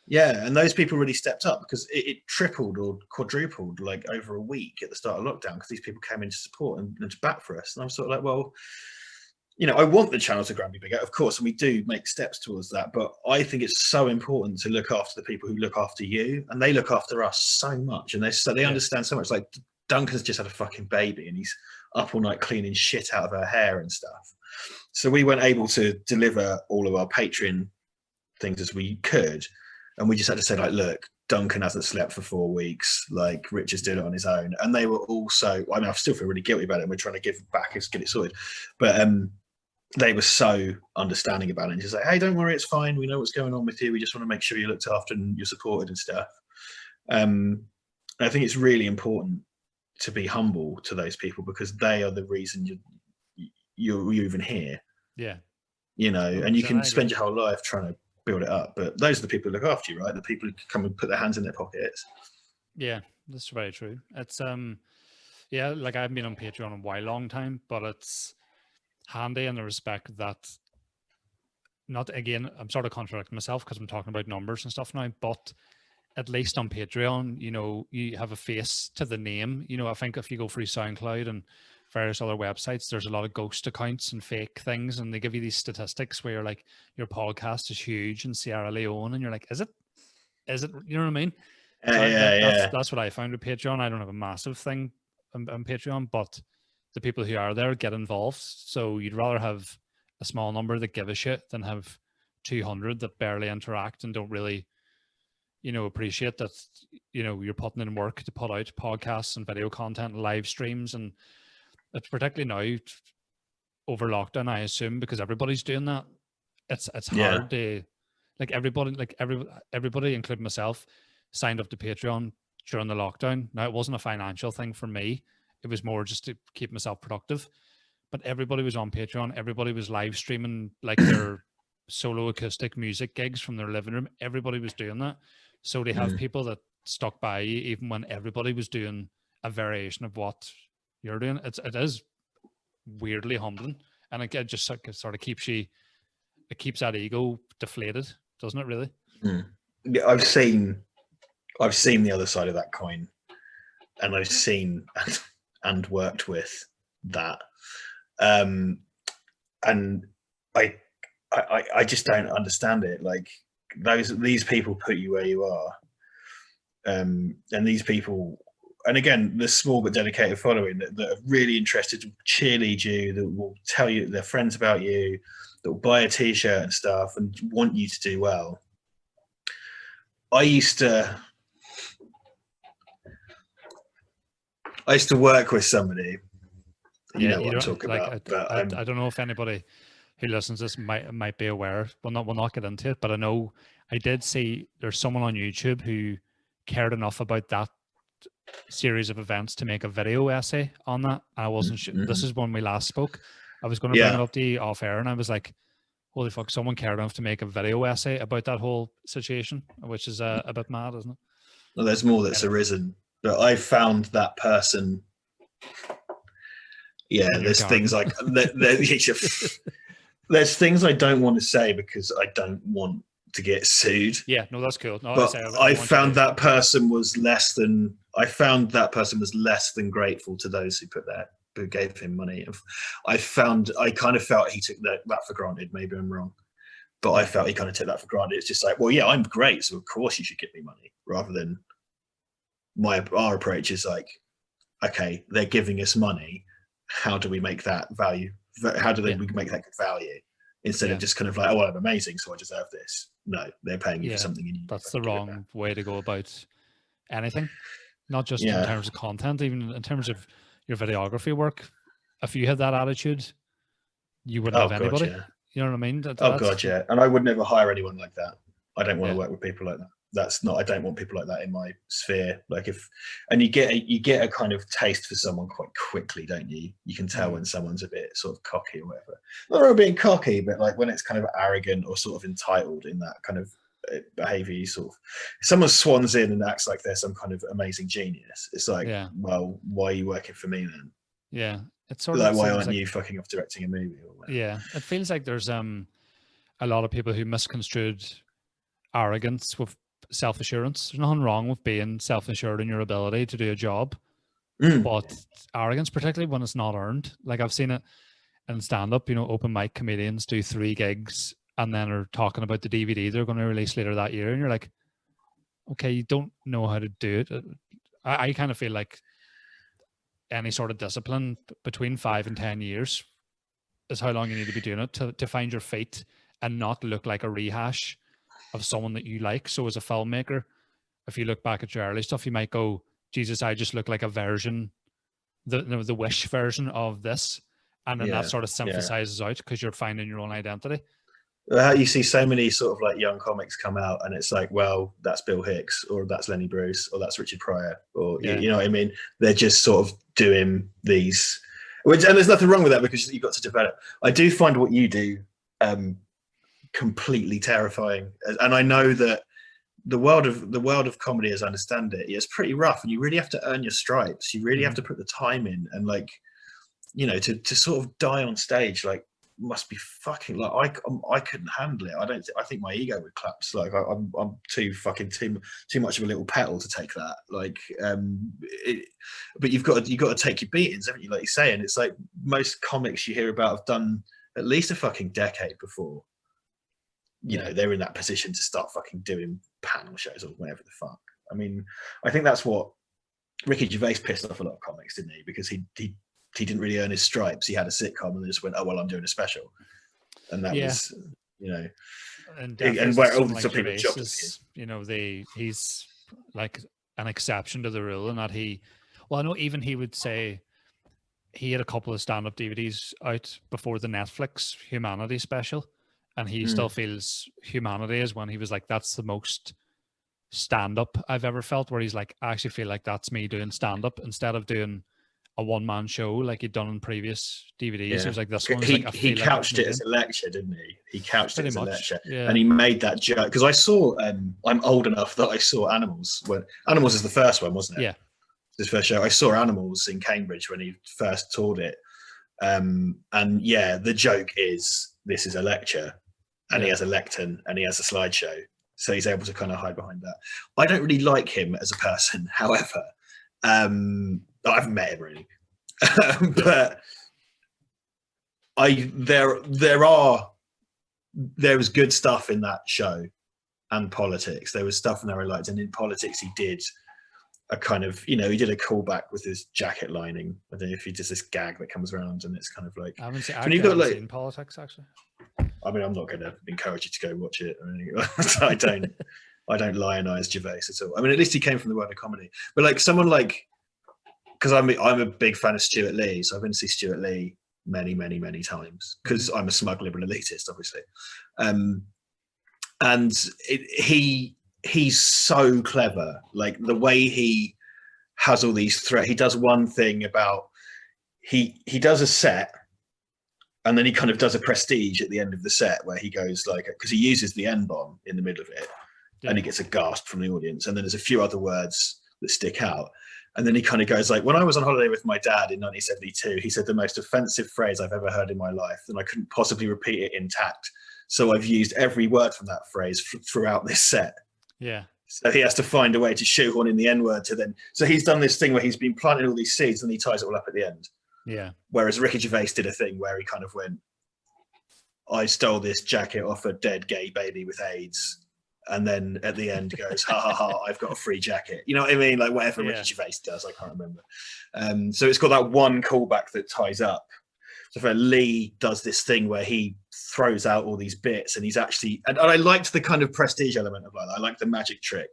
Speaker 2: yeah, and those people really stepped up, because it tripled or quadrupled like over a week at the start of lockdown, because these people came in to support and to back for us. And I'm sort of like, well, you know, I want the channel to grow and be bigger, of course, and we do make steps towards that. But I think it's so important to look after the people who look after you, and they look after us so much, and they understand so much. Like Duncan's just had a fucking baby, and he's up all night cleaning shit out of her hair and stuff. So we weren't able to deliver all of our Patreon things as we could, and we just had to say, like, look, Duncan hasn't slept for 4 weeks. Like, Richard's doing it on his own, and they were also. I mean, I still feel really guilty about it, and we're trying to give back and get it sorted, but they were so understanding about it, and just like, hey, don't worry, it's fine. We know what's going on with you. We just want to make sure you're looked after and you're supported and stuff. I think it's really important to be humble to those people, because they are the reason you're even here.
Speaker 1: Yeah.
Speaker 2: You know, and you can spend your whole life trying to build it up, but those are the people who look after you, right? The people who come and put their hands in their pockets.
Speaker 1: Yeah, that's very true. It's yeah, like I haven't been on Patreon in a long time, but it's handy in the respect that, not again, I'm sort of contradicting myself because I'm talking about numbers and stuff now, but at least on Patreon, you know, you have a face to the name. You know, I think if you go through SoundCloud and various other websites, there's a lot of ghost accounts and fake things, and they give you these statistics where you're like, your podcast is huge in Sierra Leone, and you're like, is it? You know what I mean? That's what I found with Patreon. I don't have a massive thing on Patreon, but the people who are there get involved. So you'd rather have a small number that give a shit than have 200 that barely interact and don't really, you know, appreciate that, you know, you're putting in work to put out podcasts and video content and live streams. And it's particularly now over lockdown, I assume, because everybody's doing that. It's hard to, like, everybody, including myself, signed up to Patreon during the lockdown. Now, it wasn't a financial thing for me. It was more just to keep myself productive. But everybody was on Patreon. Everybody was live streaming like their solo acoustic music gigs from their living room. Everybody was doing that. So they have people that stuck by you even when everybody was doing a variation of what you're doing. It is weirdly humbling, and it just sort of keeps that ego deflated, doesn't it? Really?
Speaker 2: Yeah, I've seen the other side of that coin, and I've seen and worked with that, and I just don't understand it. Like, these people put you where you are, and these people, and again, the small but dedicated following that are really interested to cheerlead you, that will tell you their friends about you, that will buy a t-shirt and stuff and want you to do well. I used to work with somebody You
Speaker 1: Yeah,
Speaker 2: know what I'm talking
Speaker 1: like
Speaker 2: about. But
Speaker 1: I don't know if anybody who listens to this might be aware. We'll not get into it, but I know I did see there's someone on YouTube who cared enough about that series of events to make a video essay on that. I wasn't sure. This is when we last spoke. I was going to bring it
Speaker 2: yeah,
Speaker 1: up to you off air, and I was like, "Holy fuck!" Someone cared enough to make a video essay about that whole situation, which is a bit mad, isn't it?
Speaker 2: well, there's more that's
Speaker 1: Anyway,
Speaker 2: arisen. But I found that person. Yeah,
Speaker 1: in your
Speaker 2: there's things
Speaker 1: garden.
Speaker 2: like there's things I don't want to say because I don't want to get sued.
Speaker 1: Yeah, no, that's cool. No,
Speaker 2: But
Speaker 1: I
Speaker 2: I
Speaker 1: want you
Speaker 2: found
Speaker 1: to.
Speaker 2: that person was less than grateful to those who gave him money. I kind of felt he took that for granted. Maybe I'm wrong, but I felt he kind of took that for granted. It's just like, well, yeah, I'm great, so of course you should give me money, rather than our approach is like, okay, they're giving us money. How do we make that value? How do we make that good value? Instead of just kind of like, oh, well, I'm amazing, so I deserve this. No, they're paying you for something. And
Speaker 1: that's the wrong way to go about anything. Not just in
Speaker 2: Yeah.
Speaker 1: terms of content, even in terms of your videography work. If you had that attitude, you wouldn't have anybody.
Speaker 2: God, yeah.
Speaker 1: You know what I mean?
Speaker 2: God, yeah. And I would never hire anyone like that. I don't want to
Speaker 1: Yeah.
Speaker 2: work with people like that. I don't want people like that in my sphere. Like you get a kind of taste for someone quite quickly, don't you? You can tell when someone's a bit sort of cocky or whatever. Not being cocky, but like when it's kind of arrogant or sort of entitled in that kind of behavior. Sort of, someone swans in and acts like they're some kind of amazing genius. It's like, well, why are you working for me then?
Speaker 1: Yeah, it's sort
Speaker 2: like,
Speaker 1: of
Speaker 2: why aren't you fucking off directing a movie or whatever?
Speaker 1: Yeah, it feels like there's a lot of people who misconstrued arrogance with self-assurance. There's nothing wrong with being self-assured in your ability to do a job, but arrogance, particularly when it's not earned. Like I've seen it in stand-up, open mic comedians do 3 gigs and then are talking about the DVD they're going to release later that year, and you're like, okay, you don't know how to do it. I kind of feel like any sort of discipline between 5 and 10 years is how long you need to be doing it to find your feet and not look like a rehash of someone that you like. So as a filmmaker, if you look back at your early stuff, you might go, Jesus, I just look like a version, the Wish version of this. And then that sort of synthesizes out because you're finding your own identity.
Speaker 2: You see so many sort of like young comics come out and it's like, well, that's Bill Hicks or that's Lenny Bruce or that's Richard Pryor or you know what I mean? They're just sort of doing these, and there's nothing wrong with that because you've got to develop. I do find what you do completely terrifying, and I know that the world of comedy, as I understand it, is pretty rough, and you really have to earn your stripes. You really have to put the time in, and like, to sort of die on stage, like, must be fucking like I couldn't handle it. I think my ego would collapse. Like I'm too much of a little petal to take that. Like, but you've got to take your beatings, haven't you? Like you say, and it's like most comics you hear about have done at least a fucking decade before. They're in that position to start fucking doing panel shows or whatever the fuck. I mean, I think that's what Ricky Gervais pissed off a lot of comics, didn't he? Because he didn't really earn his stripes. He had a sitcom and just went, oh well, I'm doing a special, and that was, and where all some people jumped
Speaker 1: is, he's like an exception to the rule, and that I know even he would say he had a couple of stand-up DVDs out before the Netflix Humanity special, and he still feels Humanity is when he was like, that's the most stand-up I've ever felt, where he's like, I actually feel like that's me doing stand-up instead of doing a one-man show like he'd done in previous DVDs. It was like this one.
Speaker 2: He couched it as a lecture, didn't he? He couched it as a lecture,
Speaker 1: yeah.
Speaker 2: And he made that joke because I saw. I'm old enough that I saw Animals. When Animals is the first one, wasn't it?
Speaker 1: Yeah.
Speaker 2: His first show. I saw Animals in Cambridge when he first toured it, and yeah, the joke is this is a lecture, and he has a lectern and he has a slideshow, so he's able to kind of hide behind that. I don't really like him as a person, however. I haven't met him really, but there was good stuff in that show, and politics. There was stuff in there I liked, and in politics he did a kind of, he did a callback with his jacket lining. I don't know if he does this gag that comes around, and it's kind of like,
Speaker 1: I haven't seen politics actually.
Speaker 2: I mean, I'm not going to encourage you to go watch it or anything. I don't lionize Gervais at all. I mean, at least he came from the world of comedy. But like someone like because I'm a big fan of Stuart Lee, so I've been to see Stuart Lee many, many, many times because I'm a smug liberal elitist, obviously. And he's so clever. Like the way he has all these threats. He does one thing about he does a set, and then he kind of does a prestige at the end of the set where he goes like, because he uses the N bomb in the middle of it, and he gets a gasp from the audience, and then there's a few other words that stick out. And then he kind of goes like, when I was on holiday with my dad in 1972, he said the most offensive phrase I've ever heard in my life, and I couldn't possibly repeat it intact. So I've used every word from that phrase throughout this set.
Speaker 1: Yeah.
Speaker 2: So he has to find a way to shoehorn in the N word to then. So he's done this thing where he's been planting all these seeds and he ties it all up at the end.
Speaker 1: Yeah.
Speaker 2: Whereas Ricky Gervais did a thing where he kind of went, I stole this jacket off a dead gay baby with AIDS. And then at the end goes, ha ha ha, I've got a free jacket. You know what I mean? Like whatever Ricky Gervais does, I can't remember. So it's got that one callback that ties up. So for Lee does this thing where he throws out all these bits, and he's actually, and I liked the kind of prestige element of like that. I like the magic trick.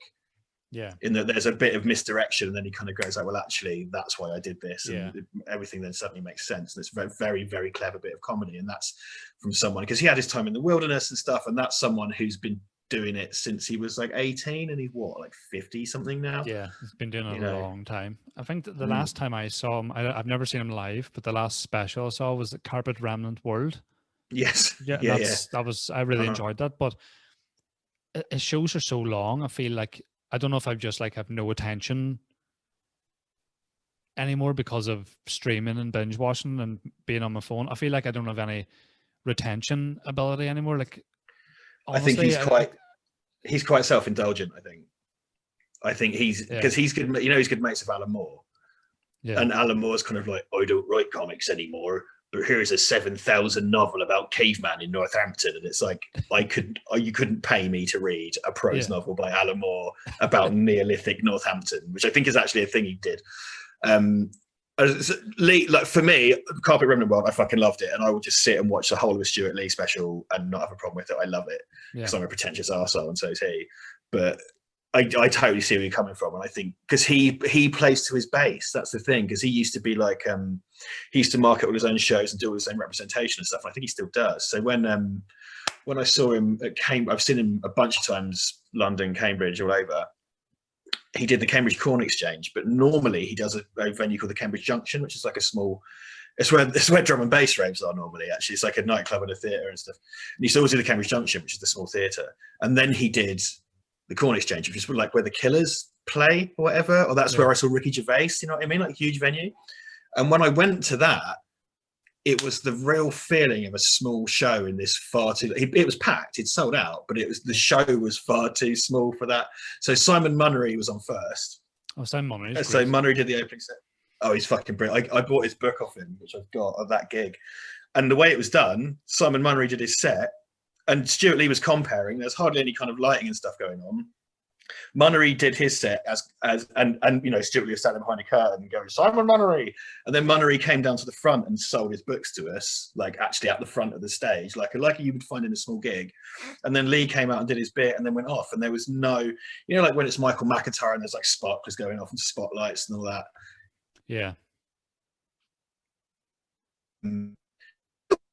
Speaker 2: Yeah. In that there's a bit of misdirection, and then he kind of goes like, well, actually, that's why I did this. And everything then suddenly makes sense. And it's a very, very, very clever bit of comedy. And that's from someone, because he had his time in the wilderness and stuff. And that's someone who's been doing it since he was like 18, and he's what, like 50 something now?
Speaker 1: Yeah, he's been doing it a long time. I think that the last time I saw him, I've never seen him live, but the last special I saw was the Carpet Remnant World.
Speaker 2: Yes.
Speaker 1: That was, I really enjoyed that. But his shows are so long. I feel like, I don't know if I've just like have no attention anymore because of streaming and binge watching and being on my phone. I feel like I don't have any retention ability anymore. Like, honestly,
Speaker 2: I think he's quite self-indulgent. I think he's because he's good. You know, he's good mates with Alan Moore. Yeah. And Alan Moore's kind of like, I don't write comics anymore, but here's a 7,000 novel about caveman in Northampton. And it's like, you couldn't pay me to read a prose novel by Alan Moore about Neolithic Northampton, which I think is actually a thing he did. Lee, like for me, Carpet Remnant World, I fucking loved it. And I would just sit and watch the whole of a Stuart Lee special and not have a problem with it. I love it because I'm a pretentious arsehole, and so is he. But I totally see where you're coming from. And I think because he plays to his base, that's the thing. Because he used to be like, he used to market all his own shows and do all his own representation and stuff. And I think he still does. So when I saw him at Cambridge, I've seen him a bunch of times, London, Cambridge, all over. He did the Cambridge Corn Exchange, but normally he does a venue called the Cambridge Junction, which is like a small, it's where drum and bass raves are normally, actually. It's like a nightclub and a theatre and stuff. And he used to always do the Cambridge Junction, which is the small theatre. And then he did the Corn Exchange, which is like where the Killers play or whatever, or that's where I saw Ricky Gervais, you know what I mean? Like a huge venue. And when I went to that, it was the real feeling of a small show in this far too, it was packed, it sold out, but the show was far too small for that. So Simon Munnery was on first.
Speaker 1: Oh, Simon Munnery.
Speaker 2: So Munnery did the opening set. Oh, he's fucking brilliant. I bought his book off him, which I've got of that gig. And the way it was done, Simon Munnery did his set, and Stuart Lee was comparing. There's hardly any kind of lighting and stuff going on. Munnery did his set and you know, Stuart Lee was standing behind a curtain going, Simon Munnery, and then Munnery came down to the front and sold his books to us, like actually at the front of the stage, like you would find in a small gig. And then Lee came out and did his bit and then went off, and there was no, you know, like when it's Michael McIntyre and there's like sparklers going off and spotlights and all that.
Speaker 1: Yeah.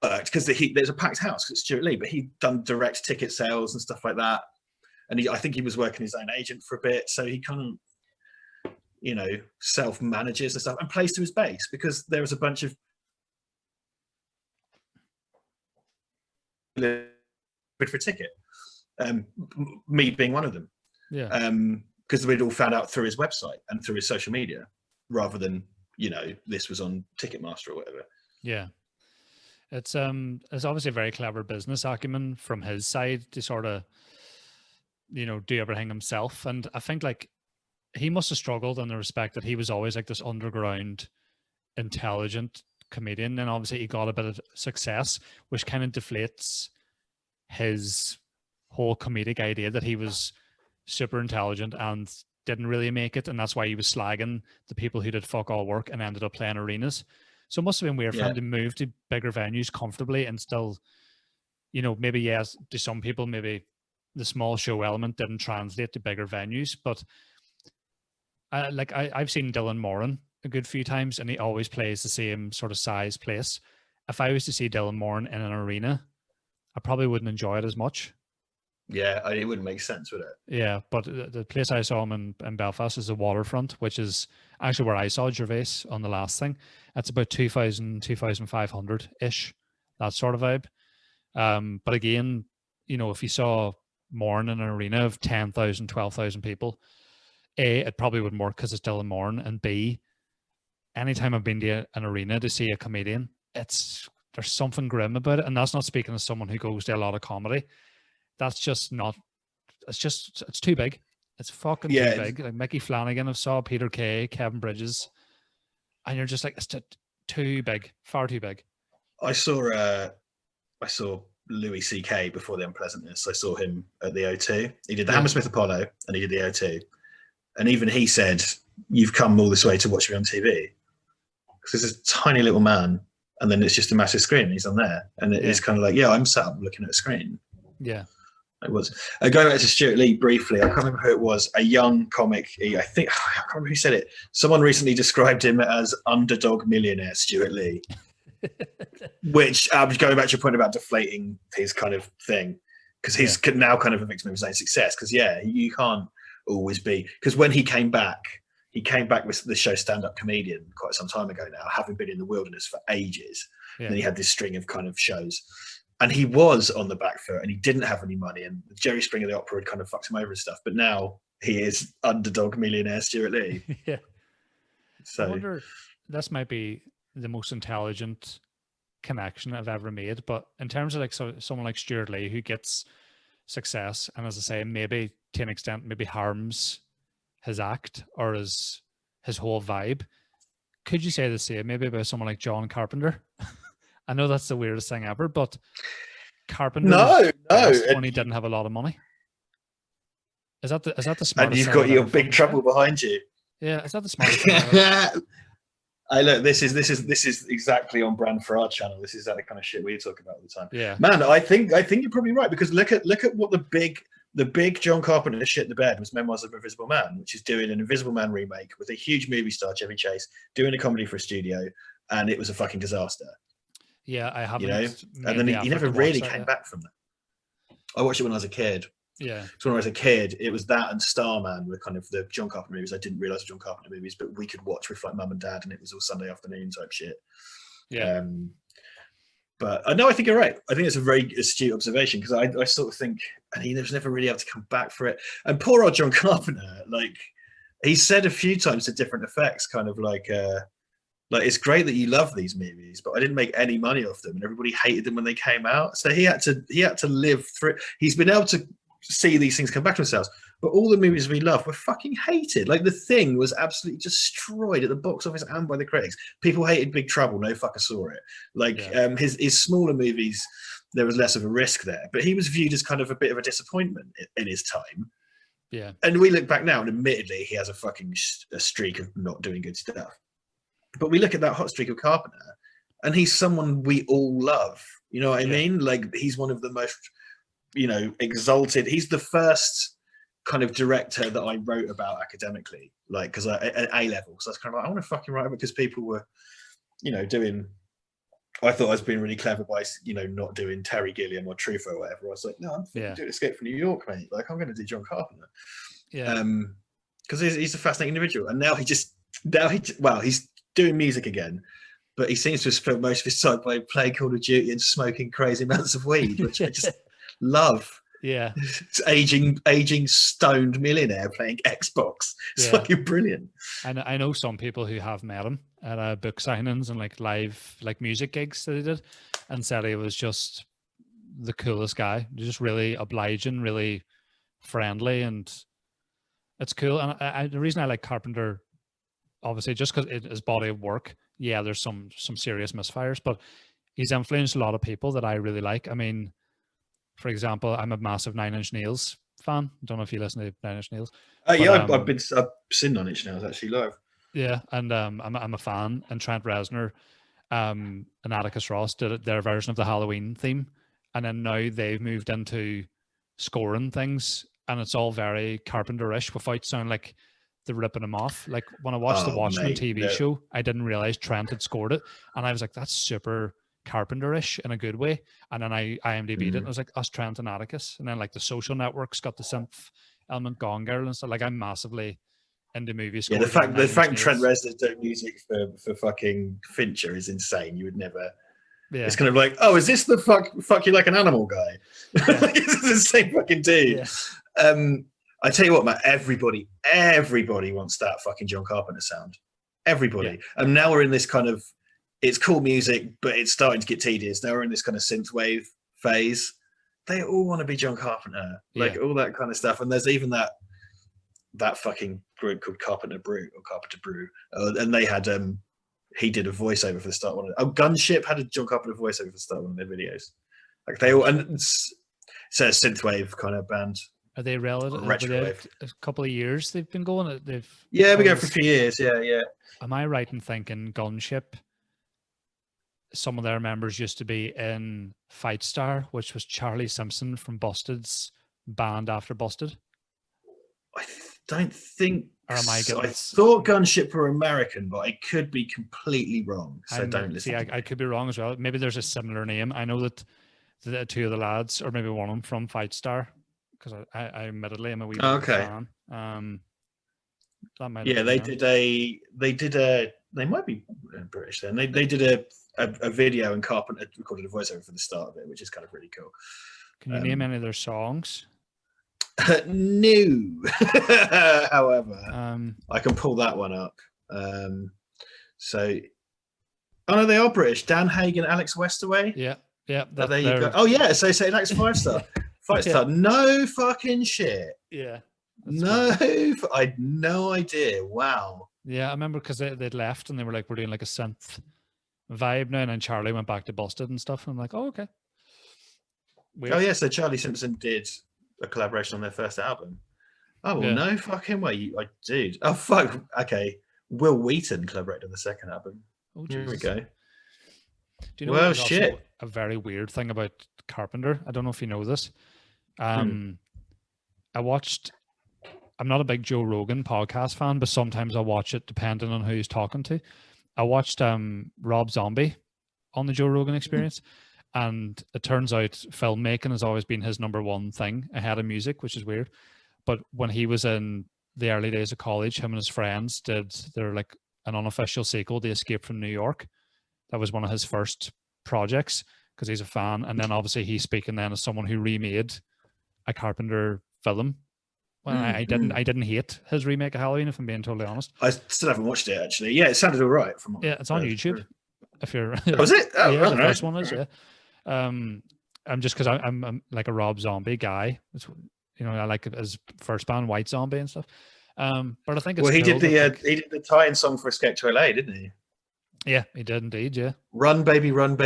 Speaker 2: Because there's a packed house because it's Stuart Lee, but he'd done direct ticket sales and stuff like that. And I think he was working his own agent for a bit. So he kind of, you know, self-manages and stuff and plays to his base, because there was a bunch of for a ticket. Me being one of them. Yeah. Because we'd all found out through his website and through his social media, rather than, you know, this was on Ticketmaster or whatever.
Speaker 1: Yeah. It's obviously a very clever business acumen from his side to sort of, you know, do everything himself. And I think like he must have struggled in the respect that he was always like this underground, intelligent comedian. And obviously he got a bit of success, which kind of deflates his whole comedic idea that he was super intelligent and didn't really make it. And that's why he was slagging the people who did fuck all work and ended up playing arenas. So it must have been weird for him to move to bigger venues comfortably and still, you know, maybe, yes, to some people, maybe the small show element didn't translate to bigger venues. But I've seen Dylan Moran a good few times, and he always plays the same sort of size place. If I was to see Dylan Moran in an arena, I probably wouldn't enjoy it as much.
Speaker 2: Yeah, it wouldn't make sense, would it?
Speaker 1: Yeah, but the place I saw him in Belfast is the Waterfront, which is actually where I saw Gervais on the last thing. That's about 2,000, 2,500-ish, that sort of vibe. But again, you know, if you saw Moran in an arena of 10,000, 12,000 people, A, it probably wouldn't work because it's Dylan Moran, and B, anytime I've been to an arena to see a comedian, there's something grim about it. And that's not speaking as someone who goes to a lot of comedy. That's just not, it's too big. It's fucking too big. Like Mickey Flanagan, I saw Peter Kay, Kevin Bridges, and you're just like, it's too big, far too big.
Speaker 2: I saw Louis C.K. before the Unpleasantness. I saw him at the O2. He did the Hammersmith Apollo and he did the O2. And even he said, "You've come all this way to watch me on TV." Because there's a tiny little man, and then it's just a massive screen. And he's on there, and it's kind of like, yeah, I'm sat up looking at a screen.
Speaker 1: Yeah,
Speaker 2: it was. Going back to Stuart Lee briefly, I can't remember who it was. A young comic. I can't remember who said it. Someone recently described him as underdog millionaire Stuart Lee, which going back to your point about deflating his kind of thing, because he's now kind of a victim of his own success. Because you can't always be. Because when he came back with the show Stand Up Comedian quite some time ago now, having been in the wilderness for ages. Yeah. And he had this string of kind of shows. And he was on the back foot and he didn't have any money. And Jerry Springer, the opera, had kind of fucked him over and stuff. But now he is underdog millionaire Stuart Lee.
Speaker 1: Yeah.
Speaker 2: So
Speaker 1: I wonder, this might be the most intelligent connection I've ever made. But in terms of like someone like Stuart Lee who gets success, and as I say, maybe to an extent, maybe harms his act or his whole vibe. Could you say the same maybe about someone like John Carpenter? I know that's the weirdest thing ever, but Carpenter
Speaker 2: no,
Speaker 1: when he didn't have a lot of money. Is that the smartest?
Speaker 2: And you've got your Big Trouble behind you.
Speaker 1: Yeah, is that the smartest thing?
Speaker 2: Look, this is exactly on brand for our channel. This is exactly the kind of shit we talk about all the time.
Speaker 1: Yeah,
Speaker 2: man, I think you're probably right, because look at what the big John Carpenter shit the bed was Memoirs of an Invisible Man, which is doing an Invisible Man remake with a huge movie star, Chevy Chase, doing a comedy for a studio, and it was a fucking disaster.
Speaker 1: Yeah, I haven't.
Speaker 2: You know, and then he never really came back from that. I watched it when I was a kid.
Speaker 1: Yeah.
Speaker 2: So when I was a kid, it was that and Starman were kind of the John Carpenter movies. I didn't realize the John Carpenter movies, but we could watch with like mum and dad, and it was all Sunday afternoon type shit.
Speaker 1: Yeah.
Speaker 2: But no, I think you're right. I think it's a very astute observation, because I sort of think, and he was never really able to come back for it. And poor old John Carpenter, like he said a few times to different effects, kind of like it's great that you love these movies, but I didn't make any money off them, and everybody hated them when they came out. So he had to live through. He's been able to see these things come back to themselves, but all the movies we love were fucking hated. Like The Thing was absolutely destroyed at the box office and by the critics. People hated Big Trouble, no fucker saw it. Like his smaller movies, there was less of a risk there, but he was viewed as kind of a bit of a disappointment in his time.
Speaker 1: Yeah,
Speaker 2: and we look back now, and admittedly he has a streak of not doing good stuff, but we look at that hot streak of Carpenter, and he's someone we all love. You know what I mean? Like he's one of the most, exalted. He's the first kind of director that I wrote about academically, like, because at A level. So I was kind of like, I want to fucking write about, because people were, doing. I thought I was being really clever by, not doing Terry Gilliam or Truffaut or whatever. I was like, no, I'm doing Escape from New York, mate. Like, I'm going to do John Carpenter.
Speaker 1: Yeah.
Speaker 2: Because he's a fascinating individual, and now he's doing music again. But he seems to have spent most of his time by playing Call of Duty and smoking crazy amounts of weed, which I just love.
Speaker 1: Yeah.
Speaker 2: It's aging stoned millionaire playing Xbox. It's fucking brilliant.
Speaker 1: And I know some people who have met him at book signings and like live music gigs that he did, and said he was just the coolest guy. Just really obliging, really friendly, and it's cool. And the reason I like Carpenter, obviously, just because his body of work, there's some serious misfires, but he's influenced a lot of people that I really like. I mean, for example, I'm a massive Nine Inch Nails fan. I don't know if you listen to Nine Inch Nails.
Speaker 2: I've seen Nine Inch Nails actually live.
Speaker 1: Yeah, and I'm a fan. And Trent Reznor and Atticus Ross did their version of the Halloween theme, and then now they've moved into scoring things, and it's all very Carpenter-ish without sounding like the ripping him off. Like when I watched the
Speaker 2: Oh,
Speaker 1: Watchmen
Speaker 2: mate,
Speaker 1: TV
Speaker 2: no.
Speaker 1: show, I didn't realize Trent had scored it, and I was like, that's super Carpenter-ish in a good way. And then I IMDb'd it, and I was like, us Trent and Atticus, and then like the Social Network's got the synth element, Gone Girl and stuff. Like I'm massively into movie
Speaker 2: Yeah,
Speaker 1: scores.
Speaker 2: the
Speaker 1: and
Speaker 2: fact
Speaker 1: Nine Inch
Speaker 2: Trent
Speaker 1: Nails.
Speaker 2: Reznor's doing music for fucking Fincher is insane. You would never.
Speaker 1: Yeah,
Speaker 2: It's kind of like, oh, is this the fuck you like an animal guy?
Speaker 1: Yeah.
Speaker 2: Like, it's the same fucking dude.
Speaker 1: yeah,
Speaker 2: I tell you what, Matt, everybody wants that fucking John Carpenter sound. Everybody. And now we're in this kind of, it's cool music, but it's starting to get tedious. Now we're in this kind of synthwave phase. They all want to be John Carpenter, like all that kind of stuff. And there's even that fucking group called Carpenter Brew, and they had he did a voiceover for the start of one of Gunship had a John Carpenter voiceover for the start of one of their videos. Like they all, and it's a synthwave kind of band.
Speaker 1: Are they relative?
Speaker 2: Retrowave.
Speaker 1: A couple of years they've been going. They've
Speaker 2: we go for a few years. Yeah.
Speaker 1: Am I right in thinking Gunship? Some of their members used to be in Fight Star, which was Charlie Simpson from Busted's band after Busted.
Speaker 2: I don't think.
Speaker 1: Or am I getting
Speaker 2: I thought Gunship were American, but I could be completely wrong. So don't listen.
Speaker 1: See, I could be wrong as well. Maybe there's a similar name. I know that the two of the lads, or maybe one of them from Fight Star, because I admittedly am a wee bit of a fan. That might
Speaker 2: they might be British then. They did a video and Carpenter recorded a voiceover for the start of it, which is kind of really cool.
Speaker 1: Can you name any of their songs?
Speaker 2: No. However, I can pull that one up. Oh no, they are British. Dan Hagen, Alex Westaway.
Speaker 1: Yeah.
Speaker 2: There you go. Oh yeah, so that's 5-star. 5-star. No fucking shit.
Speaker 1: Yeah.
Speaker 2: I had no idea. Wow.
Speaker 1: Yeah, I remember because they'd left and they were like, we're doing like a synth vibe now, and then Charlie went back to Busted and stuff. And I'm like, oh, okay. Weird.
Speaker 2: Oh yeah, so Charlie Simpson did a collaboration on their first album. Oh well, no fucking way, dude. Oh fuck. Okay, Will Wheaton collaborated on the second album.
Speaker 1: Oh,
Speaker 2: here we go.
Speaker 1: Do you know
Speaker 2: well, shit.
Speaker 1: A very weird thing about Carpenter? I don't know if you know this. I'm not a big Joe Rogan podcast fan, but sometimes I watch it depending on who he's talking to. I watched Rob Zombie on the Joe Rogan Experience, and it turns out filmmaking has always been his number one thing ahead of music, which is weird. But when he was in the early days of college, him and his friends did an unofficial sequel, The Escape from New York. That was one of his first projects because he's a fan. And then obviously he's speaking then as someone who remade a Carpenter film. Well, I didn't hate his remake of Halloween, if I'm being totally honest.
Speaker 2: I still haven't watched it actually. Yeah, it sounded all right.
Speaker 1: It's on YouTube. If you're,
Speaker 2: was it? Oh,
Speaker 1: yeah, the first one is. Yeah. I'm just because I'm like a Rob Zombie guy. It's, I like his first band, White Zombie and stuff. But I think it's
Speaker 2: he did the tie-in song for Escape to LA, didn't he?
Speaker 1: Yeah, he did indeed. Yeah.
Speaker 2: Run baby, run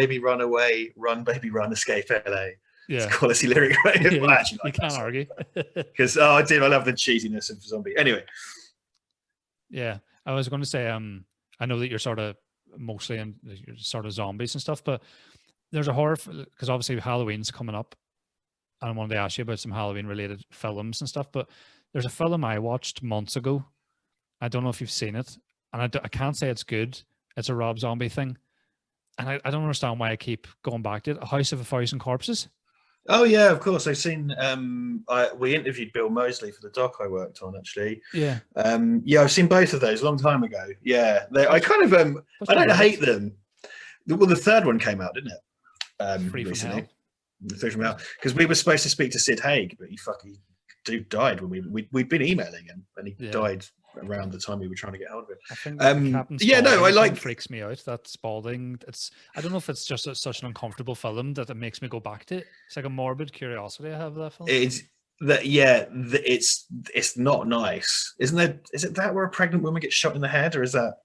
Speaker 2: away. Run baby, run, escape LA.
Speaker 1: Yeah,
Speaker 2: it's a quality lyric. Right?
Speaker 1: Yeah,
Speaker 2: I actually
Speaker 1: you can't argue.
Speaker 2: Because I love the cheesiness of Zombie. Anyway,
Speaker 1: yeah, I was going to say, I know that you're sort of mostly in sort of zombies and stuff, but there's a horror because obviously Halloween's coming up, and I wanted to ask you about some Halloween related films and stuff. But there's a film I watched months ago. I don't know if you've seen it, and I can't say it's good. It's a Rob Zombie thing, and I don't understand why I keep going back to it. A House of a Thousand Corpses.
Speaker 2: Oh yeah, of course. I've seen. We interviewed Bill Moseley for the doc I worked on, actually.
Speaker 1: Yeah.
Speaker 2: I've seen both of those a long time ago. Yeah, I kind of I don't hate them. Well, the third one came out, didn't it?
Speaker 1: Free
Speaker 2: recently.
Speaker 1: from Hell.
Speaker 2: Free from Hell, because we were supposed to speak to Sid Haig, but he fucking dude died when we'd been emailing him, and he died around the time we were trying to get hold of him.
Speaker 1: I think I
Speaker 2: like
Speaker 1: freaks me out. That Spalding. I don't know if it's just such an uncomfortable film that it makes me go back to it. It's like a morbid curiosity I have that film.
Speaker 2: It's not nice, isn't there? Is it that where a pregnant woman gets shot in the head, or is that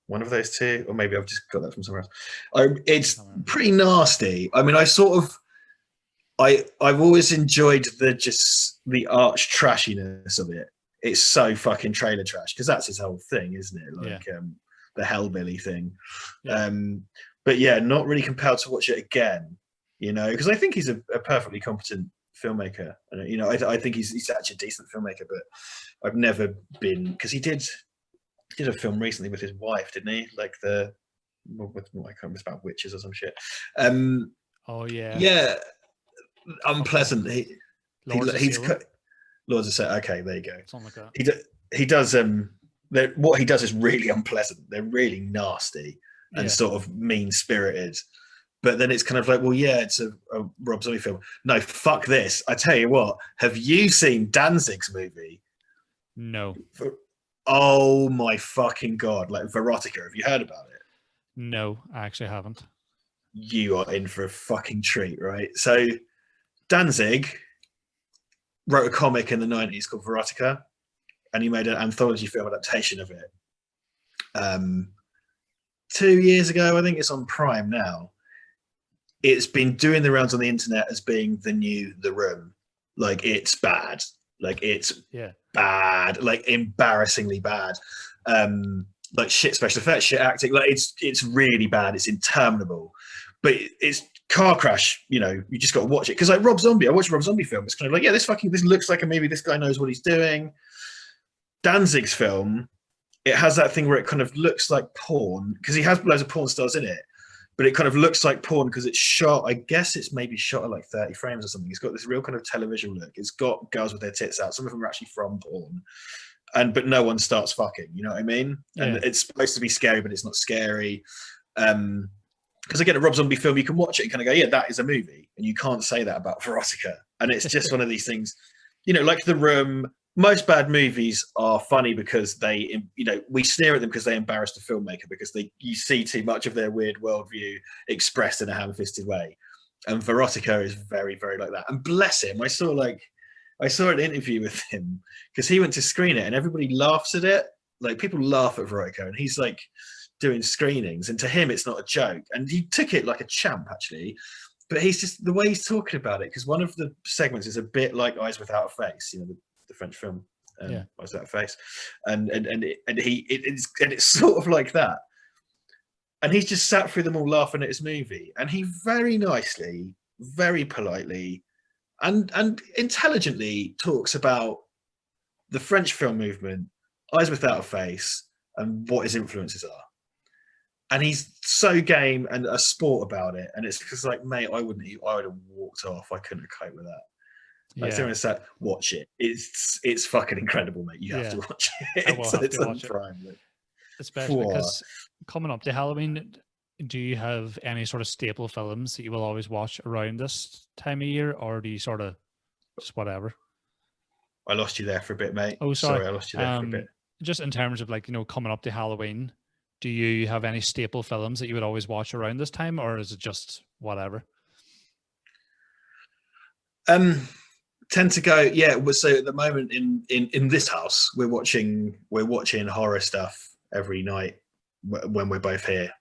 Speaker 2: one of those two? Or maybe I've just got that from somewhere else. It's pretty nasty. I mean, I've always enjoyed the arch trashiness of it. It's so fucking trailer trash because that's his whole thing, isn't it? Like the hellbilly thing. Yeah. But yeah, not really compelled to watch it again, because I think he's a perfectly competent filmmaker, and you know, I think he's actually a decent filmmaker, but I've never been, because he did a film recently with his wife, didn't he? Like I can't remember, about witches or some shit.
Speaker 1: Oh yeah.
Speaker 2: Yeah, unpleasant.
Speaker 1: Lords of
Speaker 2: He's
Speaker 1: Salem,
Speaker 2: Lords of Salem. Okay, there you go.
Speaker 1: something like that.
Speaker 2: He does what he does is really unpleasant. They're really nasty and
Speaker 1: Yeah.
Speaker 2: sort of mean spirited. But then it's kind of like, well, yeah, it's a Rob Zombie film. No, fuck this. I tell you what, have you seen Danzig's movie?
Speaker 1: No.
Speaker 2: Oh my fucking God. Like Verotica, have you heard about it?
Speaker 1: No, I actually haven't.
Speaker 2: You are in for a fucking treat, right? So Danzig wrote a comic in the 90s called Verotica, and he made an anthology film adaptation of it. 2 years ago, I think it's on Prime now. It's been doing the rounds on the internet as being the new The Room. Like, it's bad. Like, it's bad. Like, embarrassingly bad. Like, shit special effects, shit acting. Like, it's really bad. It's interminable. But it's car crash. You know, you just got to watch it. Because like Rob Zombie, I watched a Rob Zombie film. It's kind of like, yeah, this looks like a movie. This guy knows what he's doing. Danzig's film, it has that thing where it kind of looks like porn, because he has loads of porn stars in it. But it kind of looks like porn because it's shot, I guess it's maybe shot at like 30 frames or something. It's got this real kind of television look. It's got girls with their tits out. Some of them are actually from porn. But no one starts fucking, you know what I mean? Yeah. And it's supposed to be scary, but it's not scary. Because again, a Rob Zombie film, you can watch it and kind of go, yeah, that is a movie. And you can't say that about Verotica. And it's just one of these things, you know, like The Room. Most bad movies are funny because they, you know, we sneer at them because they embarrass the filmmaker, because you see too much of their weird worldview expressed in a ham-fisted way. And Verotica is very, very like that. And bless him, I saw an interview with him because he went to screen it and everybody laughs at it. Like, people laugh at Verotica, and he's like doing screenings, and to him it's not a joke. And he took it like a champ, actually. But he's just, the way he's talking about it, because one of the segments is a bit like Eyes Without a Face, you know, the French film, Eyes Without a Face, and it's sort of like that. And he's just sat through them all laughing at his movie, and he very nicely, very politely, and intelligently talks about the French film movement, Eyes Without a Face, and what his influences are. And he's so game and a sport about it. And it's because, like, mate, I would have walked off. I couldn't have coped with that. Like, someone said, watch it. It's fucking incredible, mate. You have to watch it.
Speaker 1: I will have to watch it.
Speaker 2: Prime,
Speaker 1: especially because coming up to Halloween, do you have any sort of staple films that you will always watch around this time of year, or do you sort of just whatever?
Speaker 2: I lost you there for a bit, mate.
Speaker 1: Oh, sorry.
Speaker 2: I lost you there for a bit.
Speaker 1: Just in terms of, like, you know, coming up to Halloween, do you have any staple films that you would always watch around this time, or is it just whatever?
Speaker 2: Tend to go, yeah. So at the moment in this house, we're watching horror stuff every night when we're both here.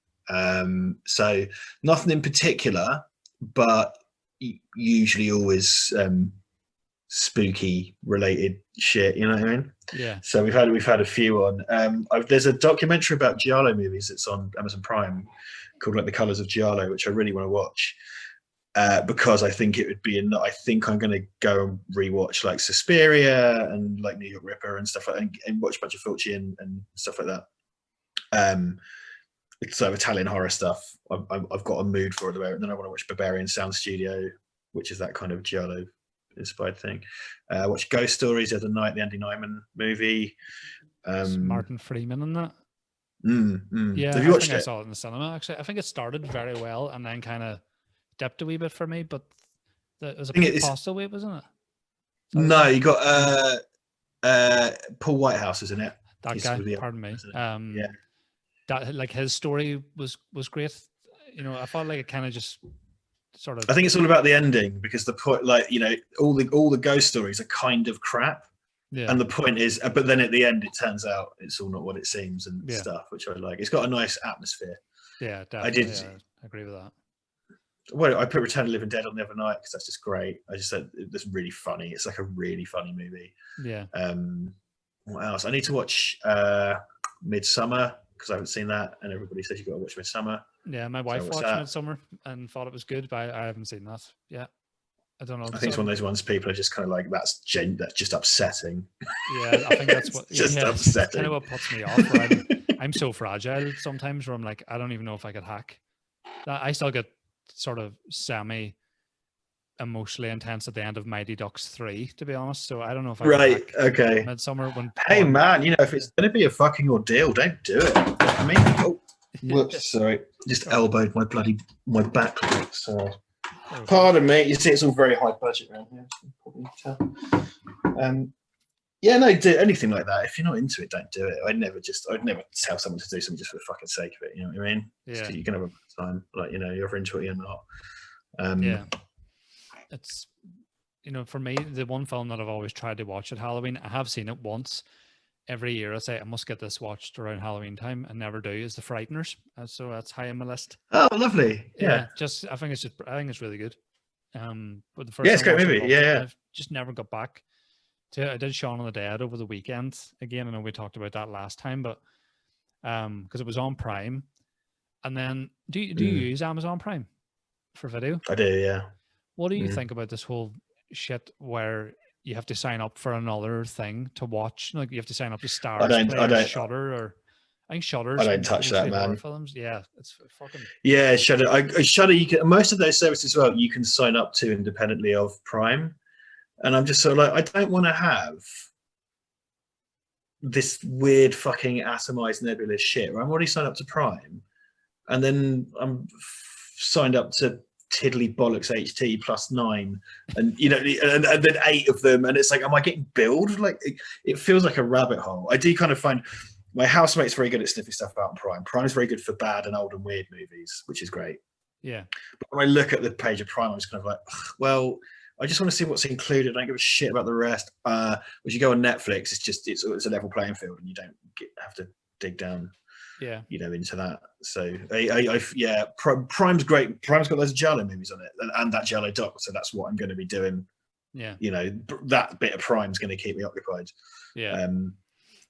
Speaker 2: So nothing in particular, but usually always spooky related shit. You know what I mean?
Speaker 1: Yeah.
Speaker 2: So we've had a few on. There's a documentary about Giallo movies that's on Amazon Prime called like The Colors of Giallo, which I really want to watch. Because I think it would be, I think I'm going to go and rewatch like Suspiria and like New York Ripper and stuff like that, and watch a bunch of Fulci and stuff like that. It's like Italian horror stuff. I've got a mood for it at the moment. Then I want to watch Barbarian Sound Studio, which is that kind of Giallo inspired thing. I watched Ghost Stories the other night, the Andy Nyman movie.
Speaker 1: Martin Freeman in that. Yeah,
Speaker 2: have you watched
Speaker 1: I
Speaker 2: it?
Speaker 1: saw it in the cinema. Actually, I think it started very well and then kind of dipped a wee bit for me, but it was a pasta weight, wasn't it?
Speaker 2: No, you got Paul Whitehouse, isn't it?
Speaker 1: That guy, pardon me.
Speaker 2: Yeah.
Speaker 1: That, like, his story was great. You know, I felt like it kind of just sort of.
Speaker 2: I think it's all about the ending, because the point, like, you know, all the ghost stories are kind of crap. Yeah. And the point is, but then at the end, it turns out it's all not what it seems and stuff, which I like. It's got a nice atmosphere.
Speaker 1: Yeah, definitely. I agree with that.
Speaker 2: Well, I put Return of the Living Dead on the other night because that's just great. I just said it's really funny. It's like a really funny movie.
Speaker 1: Yeah.
Speaker 2: What else? I need to watch Midsummer because I haven't seen that, and everybody says you've got to watch Midsummer.
Speaker 1: Yeah, my wife watched Midsummer and thought it was good, but I haven't seen that yet. I don't know.
Speaker 2: I think it's one of those ones people are just kind of like, that's just upsetting.
Speaker 1: Yeah, I think that's what.
Speaker 2: It's just
Speaker 1: yeah,
Speaker 2: upsetting.
Speaker 1: it's kind of what puts me off. Where I'm so fragile sometimes. Where I'm like, I don't even know if I could hack. I still get sort of semi emotionally intense at the end of Mighty Ducks 3, to be honest. So I don't know if I could
Speaker 2: Right.
Speaker 1: hack
Speaker 2: Okay.
Speaker 1: Midsummer when.
Speaker 2: Hey man, if it's going to be a fucking ordeal, don't do it. I mean, whoops, sorry, just elbowed my back. Sorry. Pardon me. You see, it's all very high budget around here. Probably tell. Yeah, no, do anything like that. If you're not into it, don't do it. I'd never tell someone to do something just for the fucking sake of it. You know what I mean?
Speaker 1: Yeah.
Speaker 2: You're gonna have a bad time. Like, you're either into it or you're not.
Speaker 1: Yeah. It's, for me, the one film that I've always tried to watch at Halloween, I have seen it once every year. I say I must get this watched around Halloween time, and never do. Is The Frighteners? So that's high on my list.
Speaker 2: Oh, lovely. Yeah.
Speaker 1: I think it's really good. But the first
Speaker 2: yeah, it's a
Speaker 1: time I
Speaker 2: great
Speaker 1: watched
Speaker 2: movie.
Speaker 1: it,
Speaker 2: Yeah.
Speaker 1: I've just never got back to. I did Shaun of the Dead over the weekend again. I know we talked about that last time, but because it was on Prime, and then do you use Amazon Prime for video?
Speaker 2: I do. Yeah.
Speaker 1: What do you think about this whole shit where you have to sign up for another thing to watch? Like, you have to sign up to Stars Play or Shudder, or I think Shudder's.
Speaker 2: I don't touch that, man.
Speaker 1: Films. Yeah, it's fucking.
Speaker 2: Yeah, Shudder. Shudder. You can, most of those services as well, you can sign up to independently of Prime, and I'm just sort of like, I don't want to have this weird fucking atomized nebulous shit where I'm already signed up to Prime, and then I'm signed up to Tiddly Bollocks HT plus 9, and and then 8 of them, and it's like, am I getting billed? Like, it feels like a rabbit hole. I do kind of find my housemate's very good at sniffing stuff out on Prime. Prime's very good for bad and old and weird movies, which is great.
Speaker 1: Yeah. But
Speaker 2: when I look at the page of Prime, I'm just kind of like, well, I just want to see what's included. I don't give a shit about the rest. When you go on Netflix, it's a level playing field, and you don't have to dig down.
Speaker 1: Yeah,
Speaker 2: into that. So Prime's great. Prime's got those Giallo movies on it, and that Giallo doc. So that's what I'm going to be doing.
Speaker 1: Yeah,
Speaker 2: that bit of Prime's going to keep me occupied.
Speaker 1: Yeah,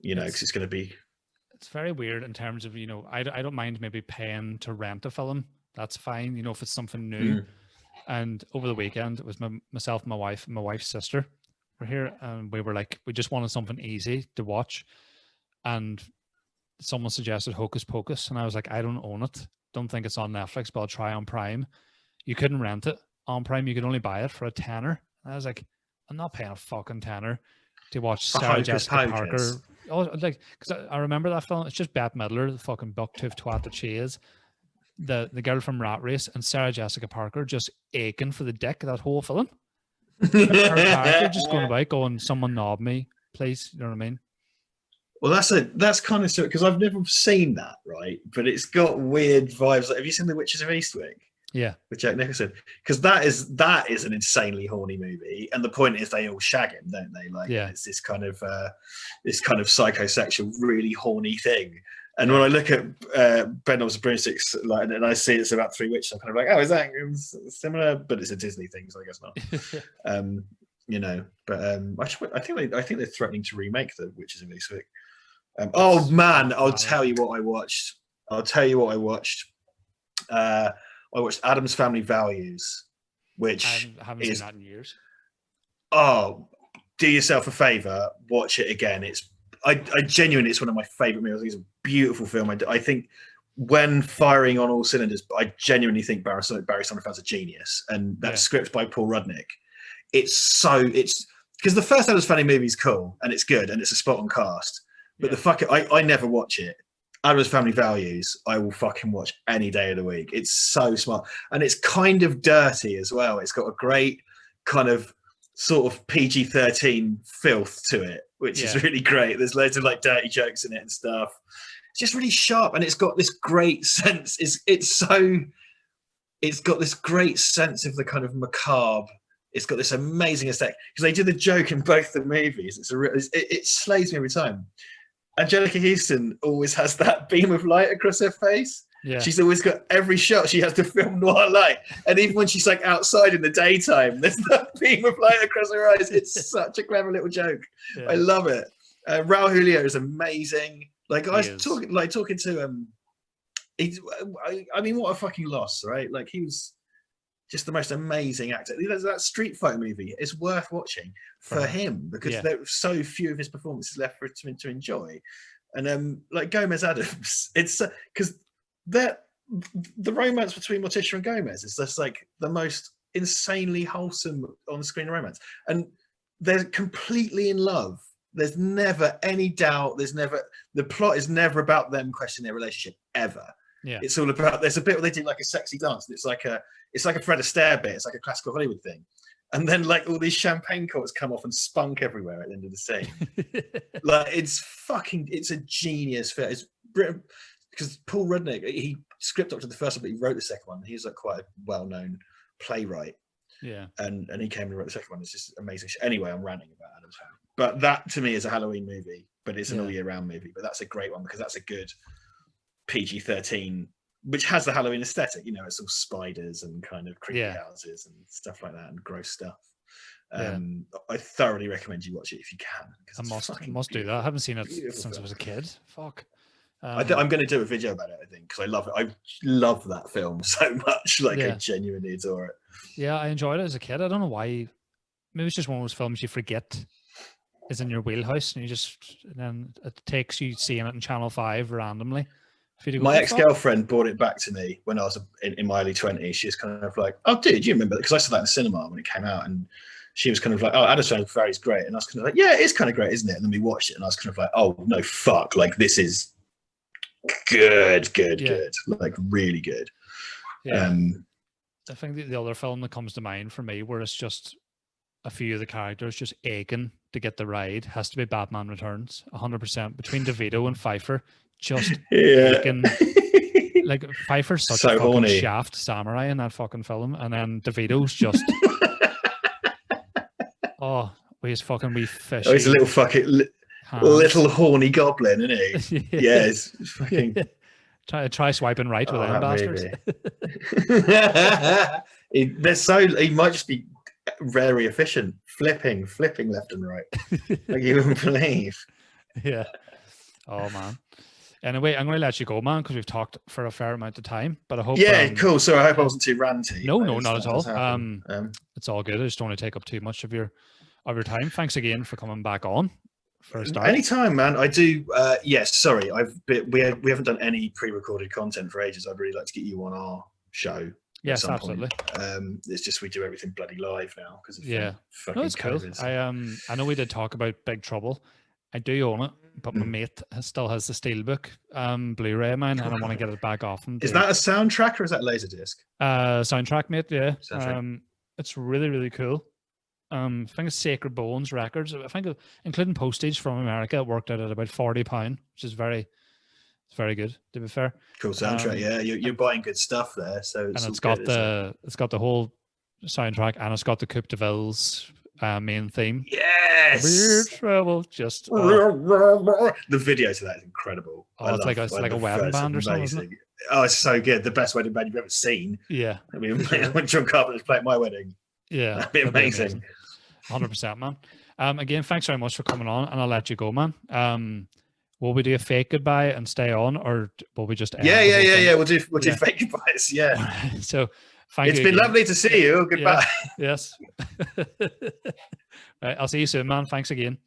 Speaker 2: because it's going to be.
Speaker 1: It's very weird in terms of I don't mind maybe paying to rent a film. That's fine. If it's something new. And over the weekend, it was myself, my wife, and my wife's sister were here, and we were like, we just wanted something easy to watch, and someone suggested Hocus Pocus, and I was like, I don't own it. Don't think it's on Netflix, but I'll try on Prime. You couldn't rent it on Prime. You could only buy it for a tenner. And I was like, I'm not paying a fucking tenner to watch Sarah Jessica Parker. Oh, like, because I remember that film. It's just Bette Midler, the fucking buck-toothed twat that she is. The girl from Rat Race, and Sarah Jessica Parker just aching for the dick that whole film. Her character just going about going, someone knob me, please. You know what I mean?
Speaker 2: Well, that's kind of because I've never seen that, right? But it's got weird vibes. Like, have you seen The Witches of Eastwick?
Speaker 1: Yeah,
Speaker 2: with Jack Nicholson, because that is an insanely horny movie, and the point is they all shag him, don't they? Like, it's this kind of psychosexual, really horny thing. And when I look at Bedknobs and Broomsticks, like, and I see it's about 3 witches, I'm kind of like, oh, is that similar? But it's a Disney thing, so I guess not. But I think they're threatening to remake The Witches of Eastwick. Oh man, I'll tell you what I watched. I watched Addams Family Values, which
Speaker 1: I haven't seen that in years.
Speaker 2: Oh, do yourself a favor, watch it again. I genuinely, it's one of my favorite movies. It's a beautiful film. I think when firing on all cylinders, I genuinely think Barry Sonnenfeld's a genius, and that script by Paul Rudnick. It's because the first Addams Family movie is cool and it's good and it's a spot on cast, but I never watch it. Addams Family Values, I will fucking watch any day of the week. It's so smart, and it's kind of dirty as well. It's got a great kind of sort of PG-13 filth to it, which is really great. There's loads of like dirty jokes in it and stuff. It's just really sharp, and it's got this great sense. It's got this great sense of the kind of macabre. It's got this amazing aesthetic because they do the joke in both the movies. It slays me every time. Angelica Houston always has that beam of light across her face. Yeah. She's always got every shot she has to film noir light. And even when she's like outside in the daytime, there's that beam of light across her eyes. It's such a clever little joke. Yeah. I love it. Raul Julia is amazing. Like I was talking to I mean, what a fucking loss, right? Like he was just the most amazing actor. That Street Fighter movie is worth watching for him because there are so few of his performances left for him to enjoy. And like Gomez Adams, it's because the romance between Morticia and Gomez is just like the most insanely wholesome on-screen romance, and they're completely in love. There's never any doubt. The plot is never about them questioning their relationship ever.
Speaker 1: Yeah,
Speaker 2: it's all about. There's a bit where they do like a sexy dance, and it's like a Fred Astaire bit. It's like a classical Hollywood thing. And then like all these champagne corks come off and spunk everywhere at the end of the scene. Like it's a genius film. It's Britain because Paul Rudnick, he script doctored the first one, but he wrote the second one. He's like quite a well-known playwright.
Speaker 1: Yeah.
Speaker 2: And he came and wrote the second one. It's just amazing. Anyway, I'm ranting about Adam's Family. But that to me is a Halloween movie, but it's an all year round movie. But that's a great one because that's a good PG-13, which has the Halloween aesthetic. You know, it's all spiders and kind of creepy houses and stuff like that and gross stuff. I thoroughly recommend you watch it if you can.
Speaker 1: I must do that. I haven't seen it since I was a kid. Fuck.
Speaker 2: I'm going to do a video about it, I think, because I love it. I love that film so much. Like, I genuinely adore it.
Speaker 1: Yeah, I enjoyed it as a kid. I don't know why. Maybe it's just one of those films you forget is in your wheelhouse, and then it takes you seeing it in Channel 5 randomly.
Speaker 2: My ex-girlfriend brought it back to me when I was in my early 20s. She was kind of like, "Oh, dude, you remember that?" Because I saw that in the cinema when it came out, and she was kind of like, "Oh, Adam's Family is great," and I was kind of like, "Yeah, it's kind of great, isn't it?" And then we watched it, and I was kind of like, "Oh no, fuck! Like this is good, like really good."
Speaker 1: Yeah. I think the other film that comes to mind for me, where it's just a few of the characters just aching to get the ride, has to be Batman Returns. 100% between DeVito and Pfeiffer, just aching. Like Pfeiffer's such a fucking
Speaker 2: horny
Speaker 1: shaft samurai in that fucking film, and then DeVito's just he's fucking wee fish.
Speaker 2: Oh, he's a little fucking little horny goblin, isn't he? Yeah, it's fucking.
Speaker 1: Try swiping right with them bastards.
Speaker 2: He might just be very efficient, flipping left and right, like you wouldn't believe.
Speaker 1: Yeah. Oh man. Anyway, I'm going to let you go, man, because we've talked for a fair amount of time. But I hope.
Speaker 2: Yeah, cool. Sorry, I hope I wasn't too ranty.
Speaker 1: No, not at all. It's all good. I just don't want to take up too much of your time. Thanks again for coming back on. For a start.
Speaker 2: Anytime, man. I do. Yes, sorry. We haven't done any pre-recorded content for ages. I'd really like to get you on our show.
Speaker 1: Yes, absolutely.
Speaker 2: It's just we do everything bloody live now because of
Speaker 1: no, it's cool. I know we did talk about Big Trouble. I do own it, but my mate still has the Steelbook Blu-ray of mine, and I want to get it back off him.
Speaker 2: Is that a soundtrack or is that a Laserdisc?
Speaker 1: Soundtrack, mate. Yeah.
Speaker 2: Soundtrack.
Speaker 1: It's really, really cool. I think it's Sacred Bones Records. I think, including postage from America, it worked out at about £40, which is very good. To be fair,
Speaker 2: cool soundtrack. Yeah, you're buying good stuff there. So
Speaker 1: it's got the whole soundtrack, and it's got the Coupe de Ville's main theme.
Speaker 2: Yes,
Speaker 1: Weird Trouble. Just
Speaker 2: the video to that is incredible.
Speaker 1: It's like a wedding band or something. Isn't it?
Speaker 2: Oh, it's so good. The best wedding band you've ever seen.
Speaker 1: Yeah,
Speaker 2: I mean, when John Carpenter's playing my wedding.
Speaker 1: Yeah,
Speaker 2: that'd be amazing.
Speaker 1: 100%, man. Again, thanks very much for coming on, and I'll let you go, man. Will we do a fake goodbye and stay on, or will we just end?
Speaker 2: Yeah. We'll do fake goodbyes. Yeah.
Speaker 1: So, thank you.
Speaker 2: It's been lovely to see you. Goodbye.
Speaker 1: Yes. Right, I'll see you soon, man. Thanks again.